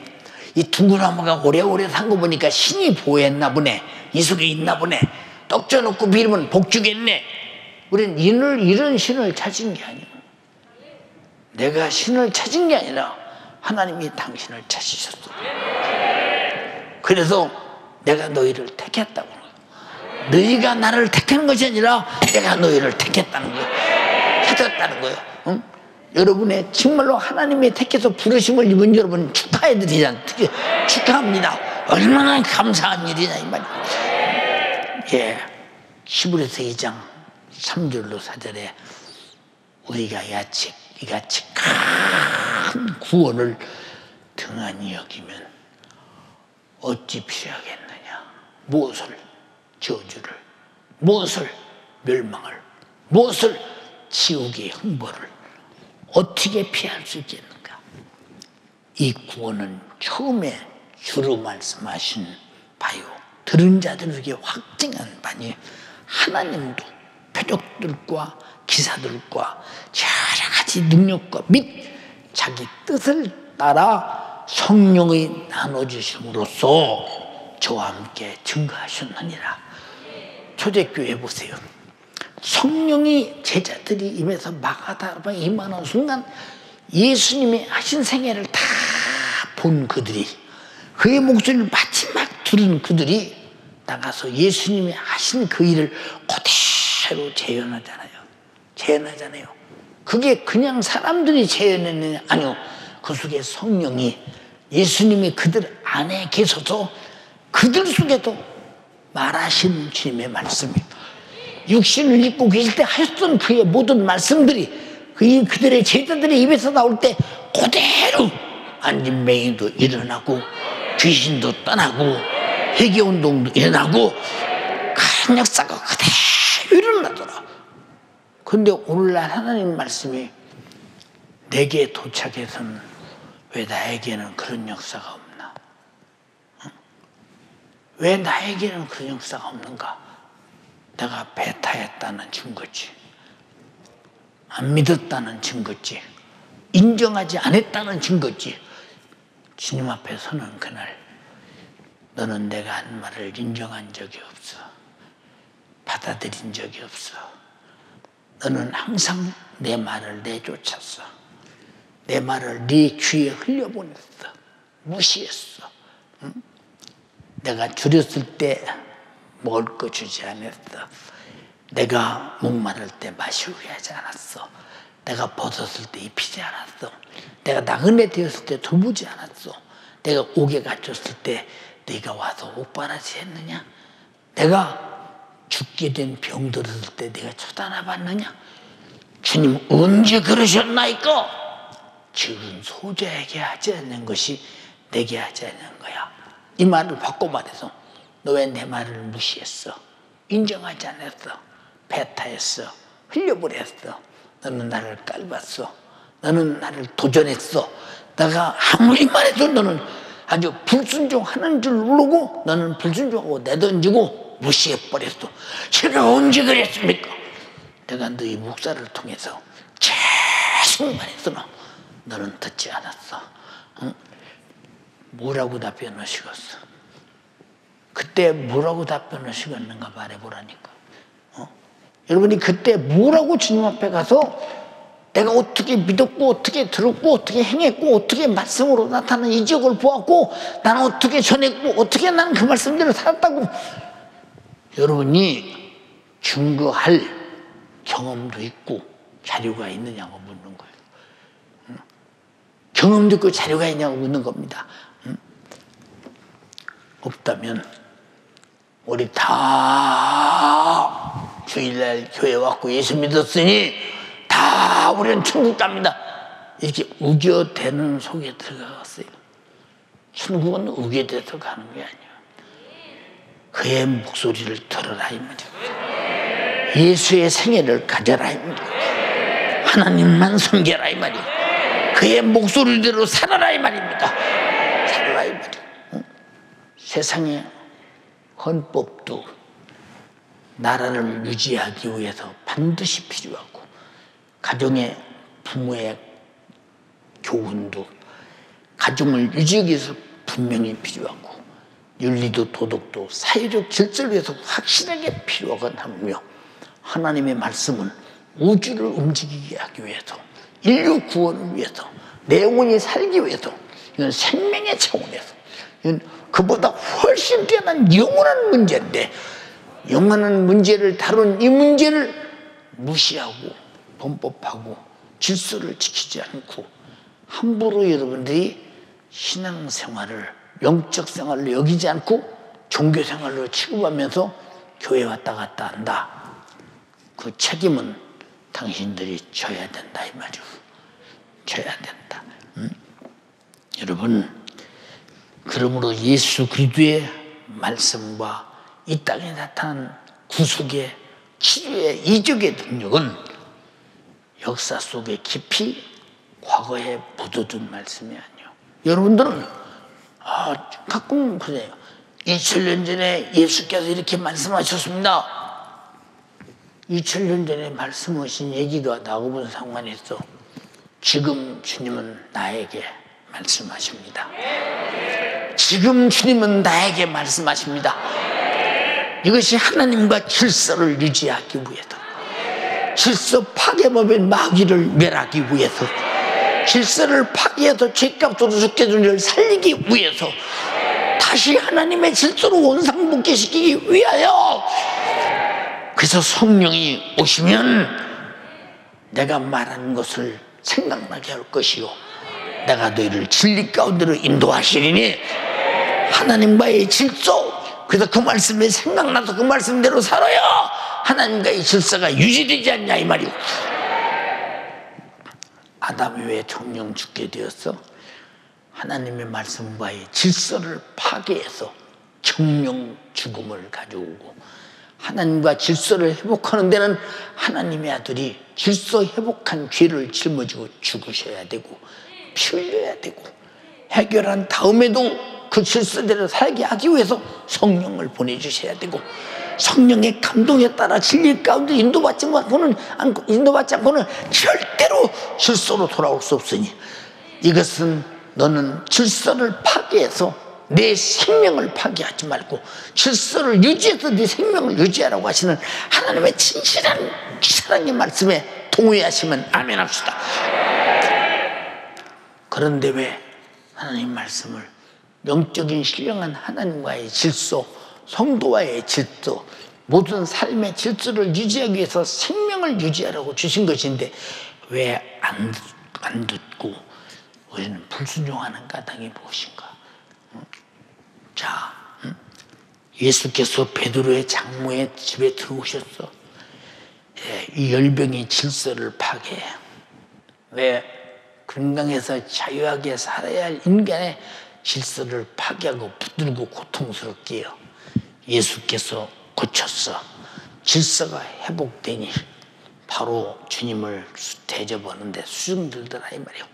이 둥구나무가 오래오래 산 거 보니까 신이 보였나 보네. 이 속에 있나 보네. 떡져놓고 빌으면 복 주겠네. 우리는 이런 신을 찾은 게 아니고 내가 신을 찾은 게 아니라 하나님이 당신을 찾으셨어. 그래서 내가 너희를 택했다고. 너희가 나를 택하는 것이 아니라 내가 너희를 택했다는 거예요. 찾았다는 거예요. 응? 여러분의 정말로 하나님의 택해서 부르심을 입은 여러분 축하해드리잖아요. 축하합니다. 얼마나 감사한 일이냐 이 말이에요. 예, 히브리서 2장 3절로 4절에 우리가 이같이 큰 구원을 등한히 여기면 어찌 피하겠느냐. 무엇을? 저주를, 무엇을? 멸망을, 무엇을? 지옥의 형벌을 어떻게 피할 수 있겠는가? 이 구원은 처음에 주로 말씀하신 바요. 들은 자들에게 확증한 바니 하나님도 표적들과 기사들과 여러 가지 능력과 및 자기 뜻을 따라 성령이 나눠주심으로써 저와 함께 증거하셨느니라. 초대교회 보세요. 성령이 제자들이 입에서 마가다락방에 임하는 순간 예수님이 하신 생애를 다 본 그들이, 그의 목소리를 마지막 들은 그들이 나가서 예수님이 하신 그 일을 그대로 재현하잖아요. 그게 그냥 사람들이 재현했느냐? 아니요. 그 속에 성령이, 예수님이 그들 안에 계셔서 그들 속에도 말하시는 주님의 말씀이, 육신을 입고 계실 때 하셨던 그의 모든 말씀들이 그들의 제자들의 입에서 나올 때 그대로 안진뱅이도 일어나고 귀신도 떠나고 회개운동도 일어나고 큰 역사가 그대로 일어나더라. 그런데 오늘날 하나님 말씀이 내게 도착해서는 왜 나에게는 그런 역사가 없나? 왜 나에게는 그런 역사가 없는가? 내가 배타했다는 증거지. 안 믿었다는 증거지. 인정하지 않았다는 증거지. 주님 앞에 서는 그날 너는 내가 한 말을 인정한 적이 없어. 받아들인 적이 없어. 너는 항상 내 말을 내쫓았어. 내 말을 네 귀에 흘려보냈어. 무시했어. 응? 내가 줄였을 때 먹을 거 주지 않았어. 내가 목마를 때 마시게 하지 않았어. 내가 벗었을 때 입히지 않았어. 내가 나그네 되었을 때 돌보지 않았어. 내가 옥에 갇혔을 때 네가 와서 옥바라지 했느냐? 내가 죽게 된 병 들었을 때 내가 쳐다나 봤느냐? 주님 언제 그러셨나이까? 지금 소자에게 하지 않는 것이 내게 하지 않는 거야. 이 말을 바꿔 말해서 너 왜 내 말을 무시했어? 인정하지 않았어. 배타했어. 흘려버렸어. 너는 나를 깔봤어. 너는 나를 도전했어. 내가 아무리 말해도 너는 아주 불순종하는 줄 모르고 너는 불순종하고 내던지고 무시해버렸어. 제가 언제 그랬습니까? 내가 너희 목사를 통해서 계속 말했으나 너는 듣지 않았어. 응? 뭐라고 답변하시겠어? 그때 뭐라고 답변하시겠는가 말해보라니까. 여러분이 그때 뭐라고 주님 앞에 가서 내가 어떻게 믿었고 어떻게 들었고 어떻게 행했고 어떻게 말씀으로 나타나는 이적을 보았고 나는 어떻게 전했고 어떻게 나는 그 말씀대로 살았다고 여러분이 증거할 경험도 있고 자료가 있느냐고 묻는 거예요. 경험도 있고 자료가 있냐고 묻는 겁니다. 없다면 우리 다 주일날 교회 왔고 예수 믿었으니 다 우리는 천국 갑니다. 이렇게 우겨대는 속에 들어갔어요. 천국은 우겨대서 가는 게 아니에요. 그의 목소리를 들어라 이 말이에요. 예수의 생애를 가져라 이 말이에요. 하나님만 섬겨라 이 말이에요. 그의 목소리대로 살아라 이 말입니다. 살아라 이 말이에요. 세상의 헌법도 나라를 유지하기 위해서 반드시 필요하고 가정의 부모의 교훈도 가정을 유지하기 위해서 분명히 필요하고 윤리도 도덕도 사회적 질서를 위해서 확실하게 필요하건 하며 하나님의 말씀은 우주를 움직이게 하기 위해서 인류 구원을 위해서 내 영혼이 살기 위해서 이건 생명의 차원에서 이건 그보다 훨씬 뛰어난 영원한 문제인데 영원한 문제를 다룬 이 문제를 무시하고 범법하고 질서를 지키지 않고 함부로 여러분들이 신앙생활을 영적 생활로 여기지 않고 종교생활로 취급하면서 교회 왔다 갔다 한다. 그 책임은 당신들이 져야 된다 이 말이고 져야 된다. 여러분 그러므로 예수 그리스도의 말씀과 이 땅에 나타난 구속의 치료의 이적의 능력은 역사 속에 깊이 과거에 묻어둔 말씀이 아니에요. 여러분들은 가끔 그래요. 2000년 전에 예수께서 이렇게 말씀하셨습니다. 2000년 전에 말씀하신 얘기가 나하고 무슨 상관이 있어? 지금 주님은 나에게 말씀하십니다. 지금 주님은 나에게 말씀하십니다. 이것이 하나님과 질서를 유지하기 위해서 질서 파괴범인 마귀를 멸하기 위해서 질서를 파괴해서 죄값으로 죽게 된 일을 살리기 위해서 다시 하나님의 질서로 원상복귀시키기 위하여 그래서 성령이 오시면 내가 말하는 것을 생각나게 할 것이요 내가 너희를 진리 가운데로 인도하시리니 하나님과의 질서 그래서 그 말씀이 생각나서 그 말씀대로 살아야 하나님과의 질서가 유지되지 않냐 이 말이오. 아담이 왜 정령 죽게 되었어? 하나님의 말씀과의 질서를 파괴해서 정령 죽음을 가져오고 하나님과 질서를 회복하는 데는 하나님의 아들이 질서 회복한 죄를 짊어지고 죽으셔야 되고 피 흘려야 되고 해결한 다음에도 그 질서대로 살게 하기 위해서 성령을 보내주셔야 되고 성령의 감동에 따라 진리 가운데 인도받지 않고는 절대로 질서로 돌아올 수 없으니 이것은 너는 질서를 파괴해서 내 생명을 파괴하지 말고 질서를 유지해서 네 생명을 유지하라고 하시는 하나님의 진실한 사랑의 말씀에 동의하시면 아멘 합시다. 그런데 왜 하나님 말씀을 영적인 신령한 하나님과의 질서, 성도와의 질서, 모든 삶의 질서를 유지하기 위해서 생명을 유지하라고 주신 것인데 왜 안 듣고 우리는 불순종하는 까닭이 무엇인가? 자, 예수께서 베드로의 장모의 집에 들어오셨어. 이 열병의 질서를 파괴해. 왜? 건강해서 자유하게 살아야 할 인간의 질서를 파괴하고 붙들고 고통스럽게 해요. 예수께서 고쳤어. 질서가 회복되니 바로 주님을 대접하는데 수중들더라 이 말이에요.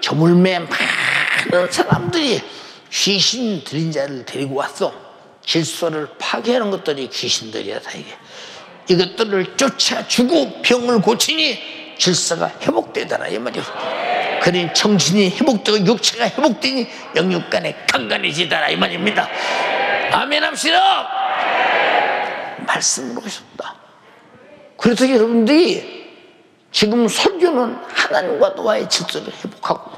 저물매 많은 사람들이 귀신 들린 자를 데리고 왔어. 질서를 파괴하는 것들이 귀신들이야 다 이게. 이것들을 쫓아주고 병을 고치니 질서가 회복되더라 이 말이에요. 그러니 정신이 회복되고 육체가 회복되니 영육간에 강건해지더라 이 말입니다. 아멘 합시다. 말씀으로 오셨다. 그래서 여러분들이 지금 설교는 하나님과 너와의 질서를 회복하고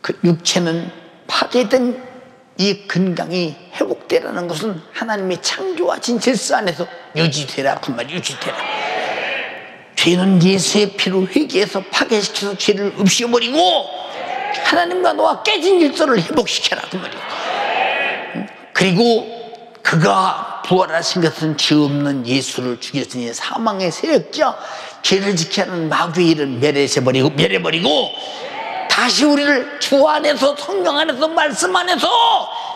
그 육체는 파괴된 이 건강이 회복되라는 것은 하나님의 창조하신 질서 안에서 유지되라 그 말이 유지되라. 죄는 예수의 피로 회개해서 파괴시켜서 죄를 없애버리고 하나님과 너와 깨진 질서를 회복시켜라 그 말이에요. 그리고 그가 부활하신 것은 죄 없는 예수를 죽였으니 사망의 세력자 죄를 지켜야 하는 마귀의 일을 멸해버리고 다시 우리를 주 안에서 성령 안에서 말씀 안에서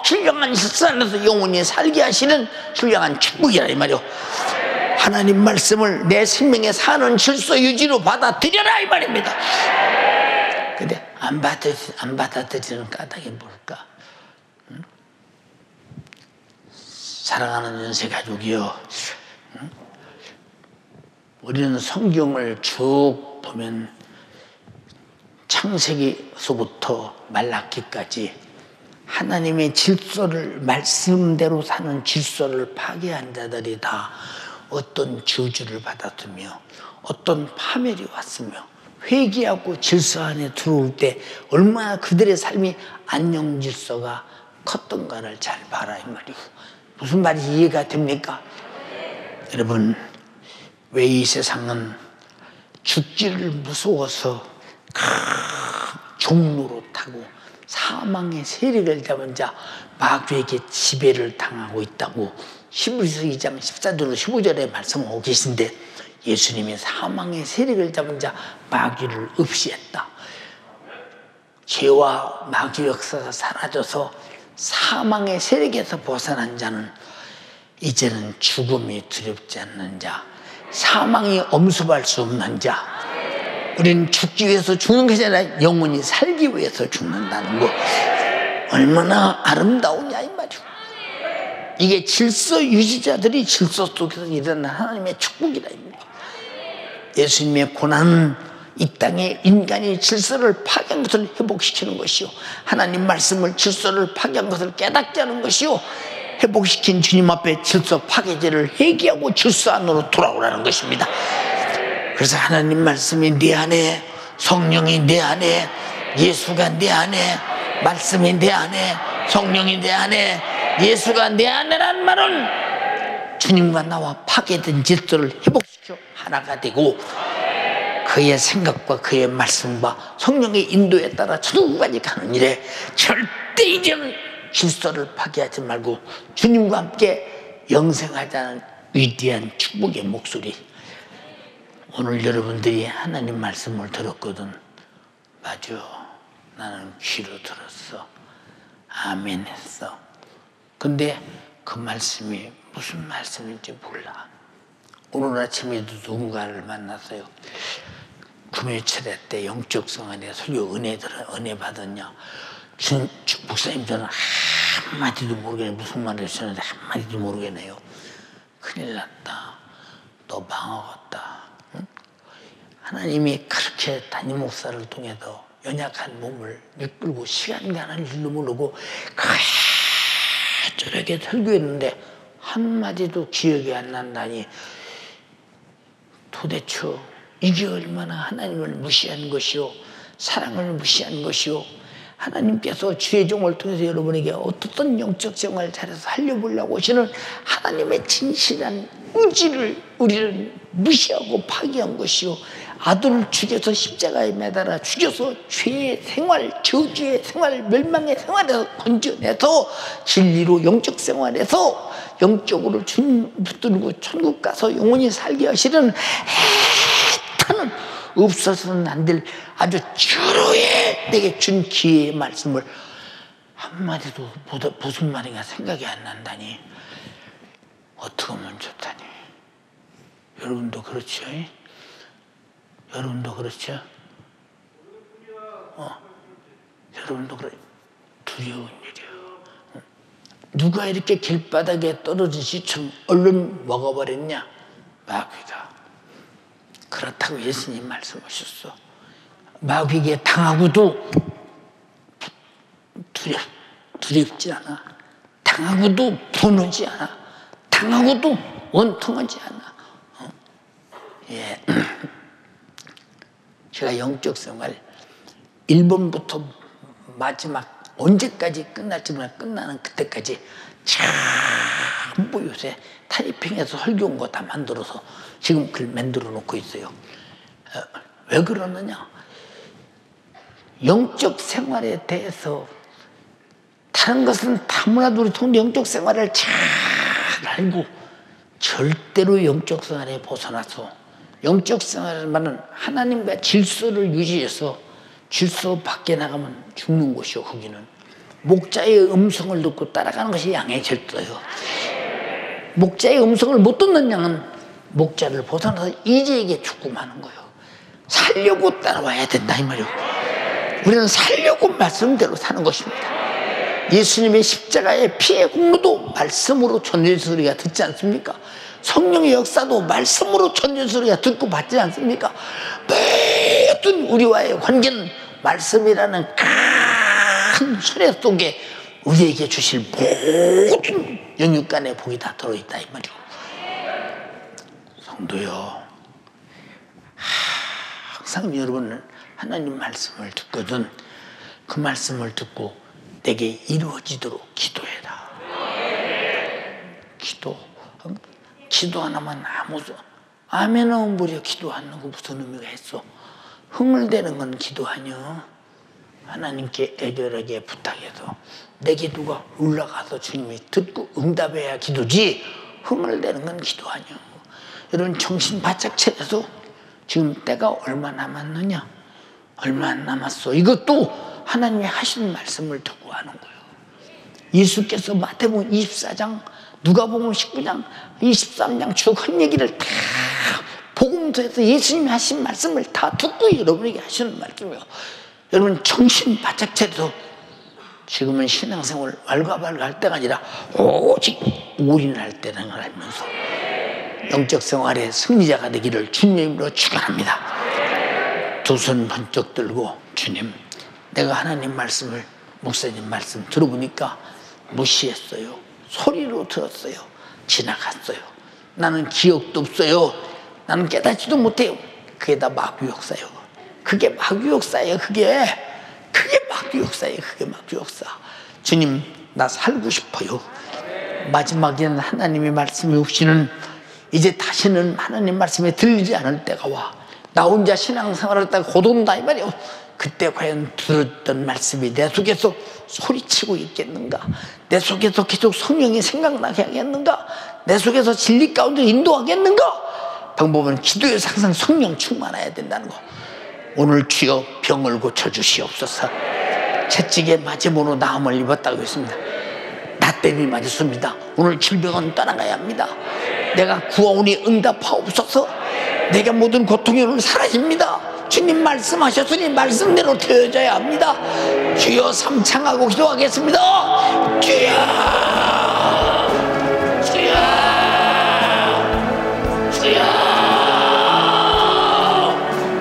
신령한 질서 안에서 영원히 살게 하시는 신령한 축복이라 이 말이요. 하나님 말씀을 내 생명에 사는 질서 유지로 받아들여라 이 말입니다. 근데 안 받아들이는 까닭이 뭘까? 사랑하는 연세 가족이요, 우리는 성경을 쭉 보면 창세기서부터 말라기까지 하나님의 질서를 말씀대로 사는 질서를 파괴한 자들이 다 어떤 저주를 받았으며 어떤 파멸이 왔으며 회개하고 질서 안에 들어올 때 얼마나 그들의 삶이 안녕 질서가 컸던가를 잘 봐라 이 말이고. 무슨 말인지 이해가 됩니까? 여러분, 왜 이 세상은 죽기를 무서워서 종로로 타고 사망의 세력을 잡은 자 마귀에게 지배를 당하고 있다고 히브리서 2장 14절 15절에 말씀하고 계신데, 예수님이 사망의 세력을 잡은 자 마귀를 없이했다. 죄와 마귀 역사가 사라져서 사망의 세력에서 벗어난 자는 이제는 죽음이 두렵지 않는 자, 사망이 엄습할 수 없는 자. 우리는 죽기 위해서 죽는 것이 아니라 영원히 살기 위해서 죽는다는 거 얼마나 아름다우냐 이 말이오. 이게 질서 유지자들이 질서 속에서 일어나는 하나님의 축복이다. 예수님의 고난은 이 땅에 인간이 질서를 파괴한 것을 회복시키는 것이요, 하나님 말씀을 질서를 파괴한 것을 깨닫게 하는 것이요, 회복시킨 주님 앞에 질서 파괴제를 회개하고 질서 안으로 돌아오라는 것입니다. 그래서 하나님 말씀이 내 안에, 성령이 내 안에, 예수가 내 안에, 말씀이 내 안에, 성령이 내 안에, 예수가 내 안에란 말은 주님과 나와 파괴된 질서를 회복시켜 하나가 되고 그의 생각과 그의 말씀과 성령의 인도에 따라 천국까지 가는 일에 절대 이제는 질서를 파괴하지 말고 주님과 함께 영생하자는 위대한 축복의 목소리. 오늘 여러분들이 하나님 말씀을 들었거든. 맞아, 나는 귀로 들었어, 아멘 했어. 근데 그 말씀이 무슨 말씀인지 몰라. 오늘 아침에도 누군가를 만났어요. 금요일철회 때 영적성 안에 설교 은혜 받았냐. 목사님 저는 한마디도 모르겠네. 무슨 말을 했었는데 한마디도 모르겠네요. 큰일 났다. 너 망하겠다. 응? 하나님이 그렇게 담임 목사를 통해서 연약한 몸을 이끌고 시간 가는 줄도 모르고 저렇게 설교했는데 한마디도 기억이 안 난다니, 도대체 이게 얼마나 하나님을 무시한 것이요, 사랑을 무시한 것이요, 하나님께서 주의 종을 통해서 여러분에게 어떤 영적 생활을 잘해서 살려보려고 하시는 하나님의 진실한 의지를 우리는 무시하고 파기한 것이요, 아들을 죽여서 십자가에 매달아 죽여서 죄의 생활, 저주의 생활, 멸망의 생활에서 건져내서 진리로 영적 생활에서 영적으로 주님 붙들고 천국 가서 영원히 살게 하시는 애타는 없어서는 안 될 아주 절호의 내게 준 기회의 말씀을 한마디도 무슨 말인가 생각이 안 난다니, 어떻게 하면 좋다니. 여러분도 그렇죠? 여러분도 그렇죠? 여러분도 그래. 두려운 일이에요. 누가 이렇게 길바닥에 떨어진 시처럼 얼른 먹어버렸냐? 마귀가. 그렇다고 예수님 말씀하셨어. 마귀에게 당하고도 두렵지 않아. 당하고도 분하지 않아. 당하고도 원통하지 않아. 예. 제가 영적 생활 1번부터 마지막 언제까지 끝날지 몰라, 끝나는 그때까지 전부 요새 타이핑해서 설교 온 거 다 만들어서 지금 글 만들어 놓고 있어요. 왜 그러느냐? 영적 생활에 대해서 다른 것은 다무나도 우리 통도 영적 생활을 잘 알고 절대로 영적 생활에 벗어나서, 영적 생활은 말은 하나님과 질서를 유지해서 질서 밖에 나가면 죽는 곳이요. 거기는 목자의 음성을 듣고 따라가는 것이 양의 질서예요. 목자의 음성을 못 듣는 양은 목자를 벗어나서 이제에게 죽음하는 거예요. 살려고 따라와야 된다 이 말이에요. 우리는 살려고 말씀대로 사는 것입니다. 예수님의 십자가의 피의 공로도 말씀으로 전해져서 우리가 듣지 않습니까? 성령의 역사도 말씀으로 전해져서 우리가 듣고 받지 않습니까? 모든 우리와의 관계는 말씀이라는 큰 수레 속에 우리에게 주실 모든 영육간의 복이 다 들어있다 이 말이고. 성도요, 항상 여러분은 하나님 말씀을 듣거든 그 말씀을 듣고 내게 이루어지도록 기도해라. 기도 하나만 아멘 하면 무려 기도하는 거 무슨 의미가 있어? 흥을대는 건 기도하냐? 하나님께 애절하게 부탁해서 내 기도가 올라가서 주님이 듣고 응답해야 기도지, 흥을대는 건 기도하냐? 여러분 정신 바짝 차려서 지금 때가 얼마 남았느냐? 얼마 안 남았어. 이것도 하나님이 하신 말씀을 듣고 하는 거예요. 예수께서 마태복음 24장, 누가복음 19장, 23장 쭉 한 얘기를 다 복음서에서 예수님이 하신 말씀을 다 듣고 여러분에게 하시는 말씀이에요. 여러분 정신 바짝 차려서 지금은 신앙생활 왈가왈가 할 때가 아니라 오직 올인할 때라는 걸 알면서 영적 생활의 승리자가 되기를 주님의 이름으로 축원합니다. 두 손 번쩍 들고, 주님, 내가 하나님 말씀을, 목사님 말씀 들어보니까 무시했어요. 소리로 들었어요. 지나갔어요. 나는 기억도 없어요. 나는 깨닫지도 못해요. 그게 다 마귀 역사예요. 그게 마귀 역사예요. 그게 마귀 역사예요. 그게 마귀 역사. 주님, 나 살고 싶어요. 마지막에는 하나님의 말씀이 없이는 이제 다시는 하나님 말씀에 들리지 않을 때가 와. 나 혼자 신앙생활을 하다가 곧온다 이 말이에요. 그때 과연 들었던 말씀이 내 속에서 소리치고 있겠는가? 내 속에서 계속 성령이 생각나게 하겠는가? 내 속에서 진리 가운데 인도하겠는가? 방법은 기도에서 항상 성령 충만해야 된다는 거. 오늘 주여 병을 고쳐주시옵소서. 채찍에 맞음으로 나음을 입었다고 했습니다. 나 때문에 맞았습니다. 오늘 질병은 떠나가야 합니다. 내가 구하오니 응답하옵소서. 내가 모든 고통이 오늘 사라집니다. 주님 말씀하셨으니 말씀대로 되어져야 합니다. 주여 삼창하고 기도하겠습니다. 주여, 주여, 주여.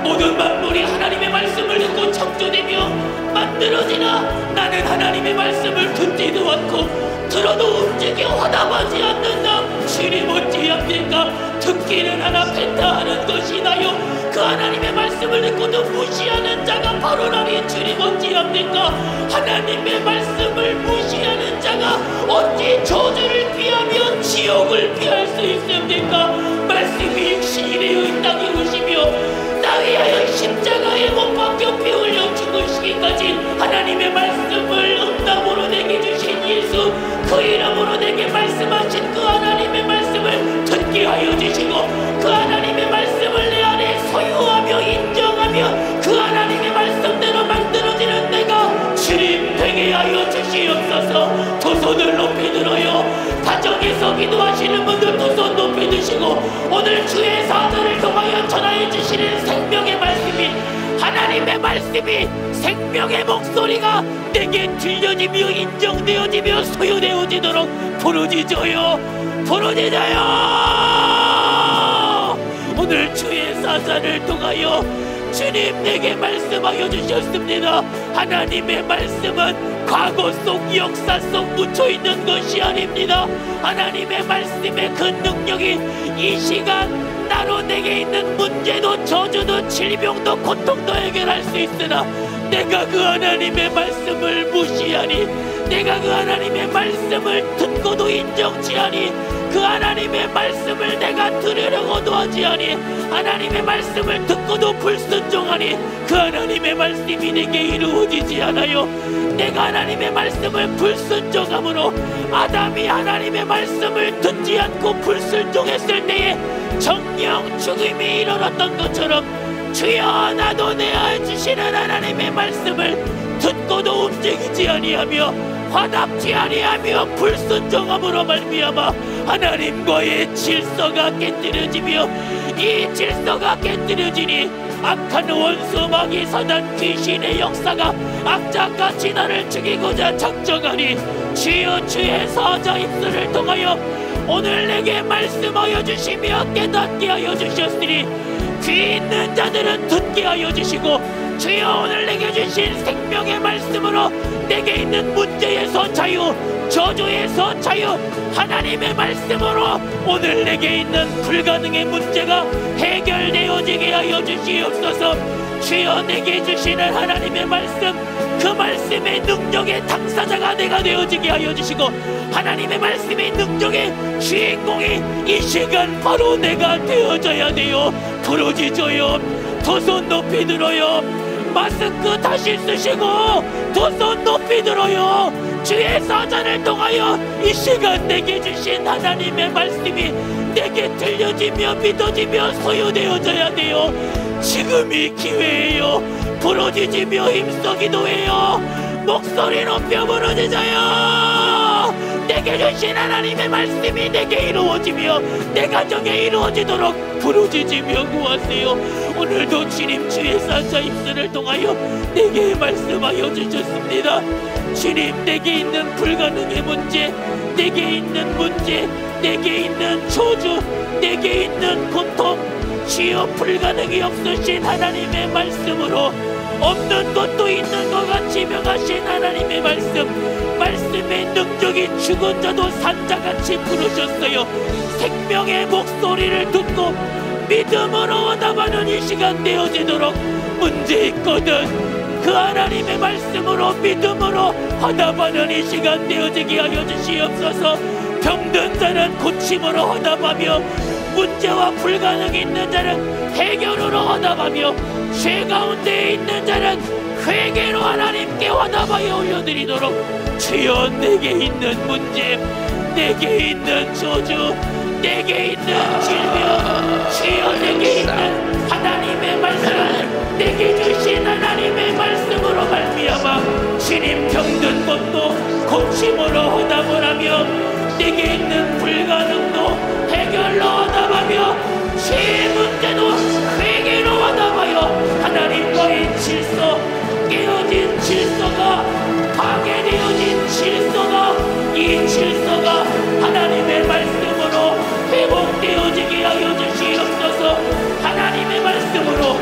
모든 만물이 하나님의 말씀을 듣고 창조되며 만들어지나 나는 하나님의 말씀을 듣지도 않고 들어도 움직여 화답하지 않는다. 주님 어찌합니까? 듣기는 하나 펜타하는 것이 나요. 그 하나님의 말씀을 듣고도 무시하는 자가 바로 나의 주님 어찌합니까? 하나님의 말씀을 무시하는 자가 어찌 저주를 피하며 지옥을 피할 수 있습니까? 말씀이 육신이 되어 이 땅에 오시며 나 위하여 십자가에 못 박혀 피 흘려 죽으시기까지 하나님의 말씀을 응답으로 내게 주신 예수, 그 이름으로 내게 말씀하신 그 하나님의 말씀을 듣게 하여 주시고 그 하나님의 말씀을 내 안에 소유하며 인정하며 그 하나님의 말씀대로 만들어지는 내가 주님 되게 하여 주시옵소서. 두 손을 높이 들어요. 가정에서 기도하시는 분들 두 손 높이 드시고 오늘 주의 사자를 통하여 전하여 주시는 생명의 말씀이, 하나님의 말씀이 생명의 목소리가 내게 들려지며 인정되어지며 소유되어지도록 부르짖어요. 오늘 주의 사자를 통하여 주님 내게 말씀하여 주셨습니다. 하나님의 말씀은 과거 속 역사 속 묻혀있는 것이 아닙니다. 하나님의 말씀의 그 능력이 이 시간 나로 내게 있는 문제도 저주도 질병도 고통도 해결할 수 있으나 내가 그 하나님의 말씀을 무시하니, 내가 그 하나님의 말씀을 듣고도 인정치 하니, 그 하나님의 말씀을 내가 들으려고도 하지 아니, 하나님의 말씀을 듣고도 불순종하니 그 하나님의 말씀이 내게 이루어지지 않아요. 내가 하나님의 말씀을 불순종함으로 아담이 하나님의 말씀을 듣지 않고 불순종했을 때에 정령 죽음이 일어났던 것처럼 주여 나도 내어 주시는 하나님의 말씀을 듣고도 움직이지 아니하며 화답지 아니하며 불순종함으로 말미암아 하나님과의 질서가 깨뜨려지며 이 질서가 깨뜨려지니 악한 원수 마귀 사단 귀신의 역사가 악착같이 나를 죽이고자 작정하니 주여 주의 사자 입술을 통하여 오늘 내게 말씀하여 주시며 깨닫게 하여 주셨으니 귀 있는 자들은 듣게 하여 주시고 주여 오늘 내게 주신 생명의 말씀으로 내게 있는 문제에서 자유, 저주에서 자유, 하나님의 말씀으로 오늘 내게 있는 불가능의 문제가 해결되어지게 하여 주시옵소서. 주여 내게 주시는 하나님의 말씀, 그 말씀의 능력의 당사자가 내가 되어지게 하여 주시고 하나님의 말씀의 능력의 주인공이 이 시간 바로 내가 되어져야 돼요. 부르짖어요. 두 손 높이 들어요. 마스크 다시 쓰시고 두 손 높이 들어요. 주의 사자를 통하여 이 시간 내게 주신 하나님의 말씀이 내게 들려지며 믿어지며 소유되어져야 돼요. 지금이 기회예요. 부르짖으며 힘써 기도해요. 목소리 높여 부르짖어요. 내게 주신 하나님의 말씀이 내게 이루어지며 내 가정에 이루어지도록 부르짖으며 구하세요. 오늘도 주님 주의 사자 입술을 통하여 내게 말씀하여 주셨습니다. 주님 내게 있는 불가능의 문제, 내게 있는 문제, 내게 있는 저주, 내게 있는 고통, 주여 불가능이 없으신 하나님의 말씀으로 없는 것도 있는 것 같이 명하신 하나님의 말씀, 말씀의 능력이 죽은 자도 산자같이 부르셨어요. 생명의 목소리를 듣고 믿음으로 응답하는 이 시간 되어지도록 문제 있거든 그 하나님의 말씀으로 믿음으로 응답하는 이 시간 되어지게 하여 주시옵소서. 병든 자는 고침으로 응답하며 문제와 불가능이 있는 자는 해결으로 응답하며 죄 가운데 있는 자는 회개로 하나님께 화답하여 올려드리도록 주여 내게 있는 문제, 내게 있는 저주, 내게 있는 질병, 주여 내게 있는 하나님의 말씀, 내게 주신 하나님의 말씀으로 말미암아 주님 병든 것도 고침으로 화답을 하며 내게 있는 불가능도 해결로 화답하며 죄의 문제도 회개로 화답하여 하나님과의 질서, 깨어진 질서가, 파괴되어진 질서가, 이 질서가 하나님의 말씀으로 회복되어지게 하여 주시옵소서. 하나님의 말씀으로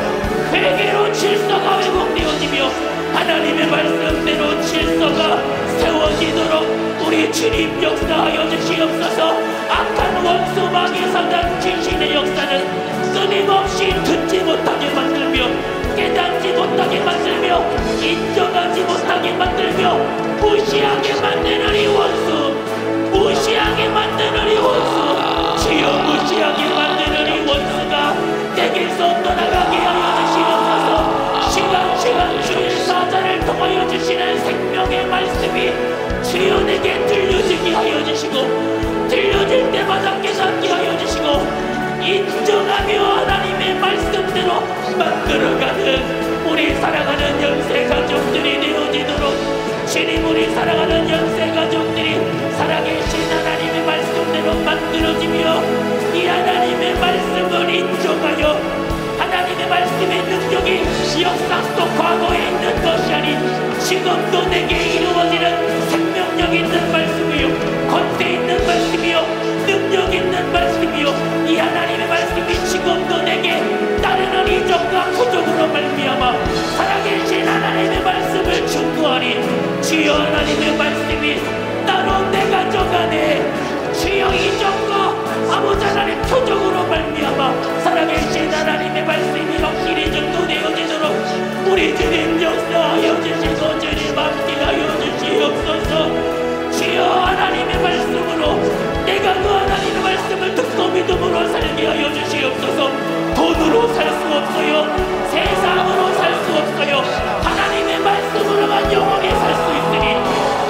회개로 질서가 회복되어지며 하나님의 말씀대로 질서가 세워지도록 우리 주님 역사하여 주시옵소서. 악한 원수 마귀 사단 귀신의 무시하게 만드는 이 원수, 무시하게 만드는 이 원수, 주여 무시하게 만드는 이 원수가 내게서 떠나가게 하여 주시옵소서. 시간 주의 사자를 통하여 주시는 생명의 말씀이 주여 내게 들려지게 하여 주시고, 들려질 때마다 깨닫게 하여 주시고, 인정하며 하나님의 말씀대로 만들어가는 우리 사랑하는 연세 가족들이 되어지도록, 주님 우리 사랑하는 연세 가족들이 살아계신 하나님의 말씀대로 만들어지며, 이 하나님의 말씀을 인정하여 하나님의 말씀의 능력이 역사 속 과거에 있는 것이 아닌 지금도 내게 이루어지는 생명력 있는 말씀이요, 권세 있는 말씀이요, 능력 있는 말씀이요, 이 하나님의 말씀이 지금도 내게 따르는 이적과 부족으로 말미암아 살아계신 하나님의 말씀을 증거하니, 주여 하나님의 말씀이 따로 내 가족 안에 주여 이적과 아버지 하나님 표적으로 말미암아 살아계신 하나님의 말씀이 확실히 증거되어지도록 우리 주님 역사하여 주시고 주님 함께하여 주시옵소서. 주여 하나님의 말씀으로 내가 그 하나님의 말씀을 듣고 믿음으로 살게 하여 주시옵소서. 돈으로 살 수 없어요, 세상으로 살 수 없어요. 하나님의 말씀으로만 영원히 살 수 있으니,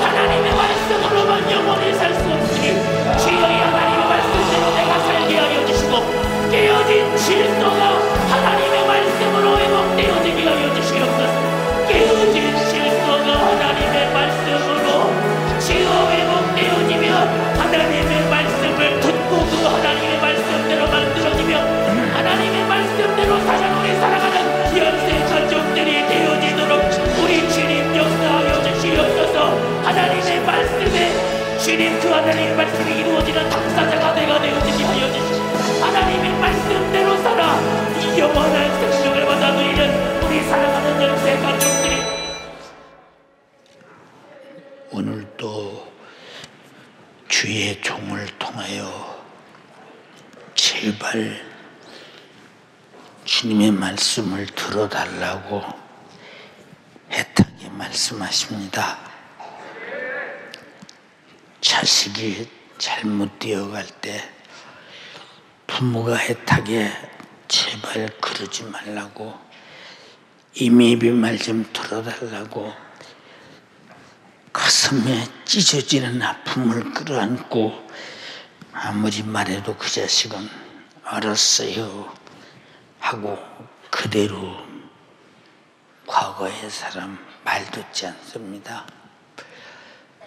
하나님의 말씀으로만 영원히 살 수 없으니, 주여 이 하나님의 말씀대로 내가 살게 하여 주시고, 깨어진 질서가 하나님의 말씀으로 회복되어지게 하여 주시옵소서. 깨어진 질서가 하나님의 말씀으로 주여 회복되어지며, 하나님의 말씀을 듣고 그 하나님의 말씀대로 만들어지며, 하나님의 말씀대로 우리 사랑하는 연세 가족들이 되어지도록 우리 주님 역사하여 주시옵소서. 하나님의 말씀에 주님 그 하나님의 말씀이 이루어지는 당사자가 내가 되어지게 하여 주시옵소서. 하나님의 말씀대로 살아 이 영원한 생명을 받아 누리는 우리 사랑하는 연세 가족들이, 오늘도 주의 종을 통하여 제발 주님의 말씀을 들어달라고 애타게 말씀하십니다. 자식이 잘못되어 갈 때 부모가 애타게 제발 그러지 말라고, 이미비 말 좀 들어달라고 가슴에 찢어지는 아픔을 끌어안고 아무리 말해도 그 자식은 알았어요 하고 그대로 과거의 사람 말 듣지 않습니다.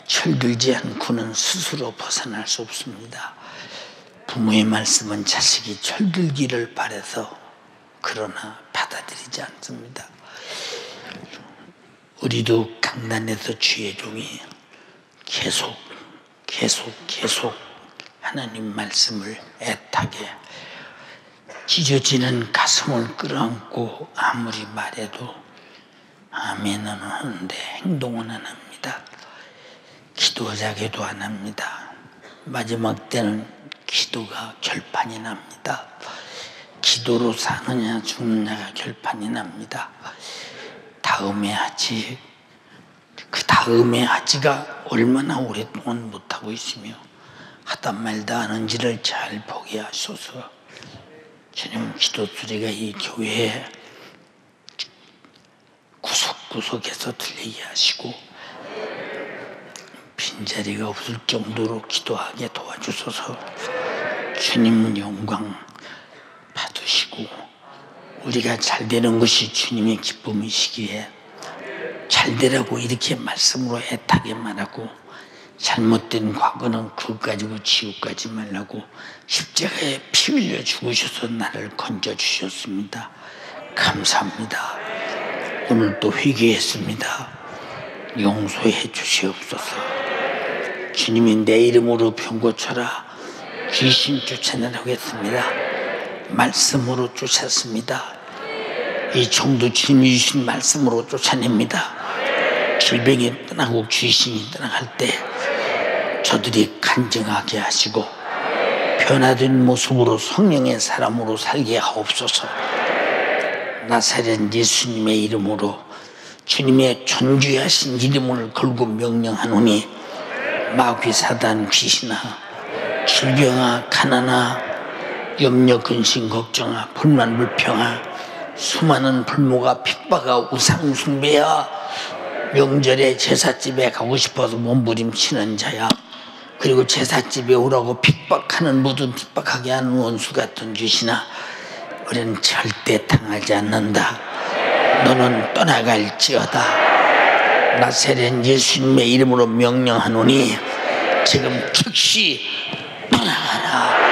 철들지 않고는 스스로 벗어날 수 없습니다. 부모의 말씀은 자식이 철들기를 바라서 그러나 받아들이지 않습니다. 우리도 강단에서 주의 종이 계속 하나님 말씀을 애타게 찢어지는 가슴을 끌어안고 아무리 말해도 아멘은 하는데 행동은 안 합니다. 기도자기도 안 합니다. 마지막 때는 기도가 결판이 납니다. 기도로 사느냐 죽느냐가 결판이 납니다. 다음에 하지, 그 다음에 하지가 얼마나 오랫동안 못하고 있으며 하다 말다 하는지를 잘 보게 하소서. 주님, 기도 소리가 이 교회에 구석구석에서 들리게 하시고 빈자리가 없을 정도로 기도하게 도와주소서. 주님 영광 받으시고 우리가 잘 되는 것이 주님의 기쁨이시기에 잘 되라고 이렇게 말씀으로 애타게 말하고, 잘못된 과거는 그것 가지고 지옥하지 말라고 십자가에 피 흘려 죽으셔서 나를 건져주셨습니다. 감사합니다. 오늘 또 회개했습니다. 용서해 주시옵소서. 주님이 내 이름으로 병 고쳐라, 귀신 쫓아내라겠습니다. 말씀으로 쫓았습니다. 이 종도 주님이 주신 말씀으로 쫓아냅니다. 질병이 떠나고 귀신이 떠나갈 때 저들이 간증하게 하시고 변화된 모습으로 성령의 사람으로 살게 하옵소서. 나사렛 예수님의 이름으로 주님의 존귀하신 이름을 걸고 명령하노니 마귀 사단 귀신아, 질병아, 가난아, 염려 근심 걱정아, 불만 불평아, 수많은 불모가 핍박아, 우상 숭배야, 명절에 제삿집에 가고 싶어서 몸부림치는 자야, 그리고 제삿집에 오라고 핍박하는 모든 핍박하게 하는 원수 같은 귀신아, 우리는 절대 당하지 않는다. 너는 떠나갈지어다. 나사렛 예수님의 이름으로 명령하노니 지금 즉시 떠나가라.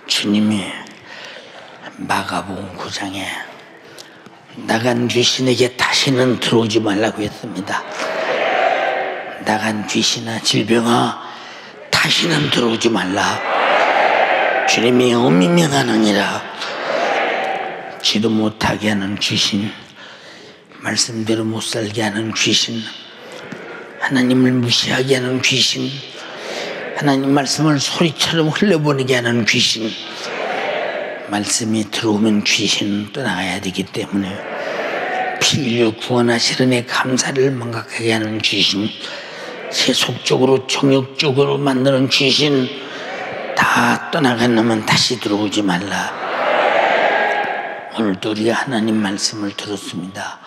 주님이 마가복음 9장에 나간 귀신에게 다시는 들어오지 말라고 했습니다. 나간 귀신아, 질병아, 다시는 들어오지 말라. 주님이 엄히 명하느니라. 지도 못하게 하는 귀신, 말씀대로 못 살게 하는 귀신, 하나님을 무시하게 하는 귀신, 하나님 말씀을 소리처럼 흘려보내게 하는 귀신, 말씀이 들어오면 귀신은 떠나가야 되기 때문에 피인류 구원하시려니 감사를 망각하게 하는 귀신, 세속적으로 정욕적으로 만드는 귀신 다 떠나간 놈은 다시 들어오지 말라. 오늘도 우리가 하나님 말씀을 들었습니다.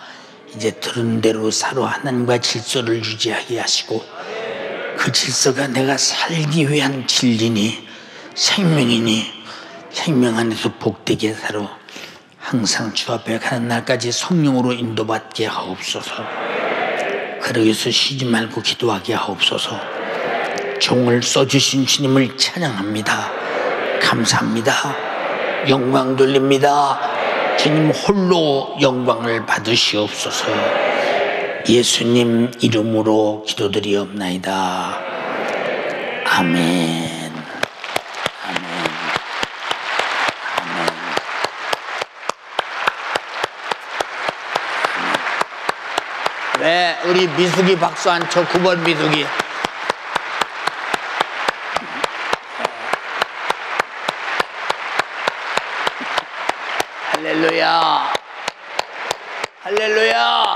이제 들은 대로 서로 하나님과 질서를 유지하게 하시고, 그 질서가 내가 살기 위한 진리니 생명이니 생명 안에서 복되게 살아 항상 주 앞에 가는 날까지 성령으로 인도받게 하옵소서. 그러기 위해서 쉬지 말고 기도하게 하옵소서. 종을 써주신 주님을 찬양합니다. 감사합니다. 영광 돌립니다. 주님 홀로 영광을 받으시옵소서. 예수님 이름으로 기도드리옵나이다. 아멘. 네, 우리 미숙이 박수 한 쳐. 9번 미숙이. 할렐루야. 할렐루야.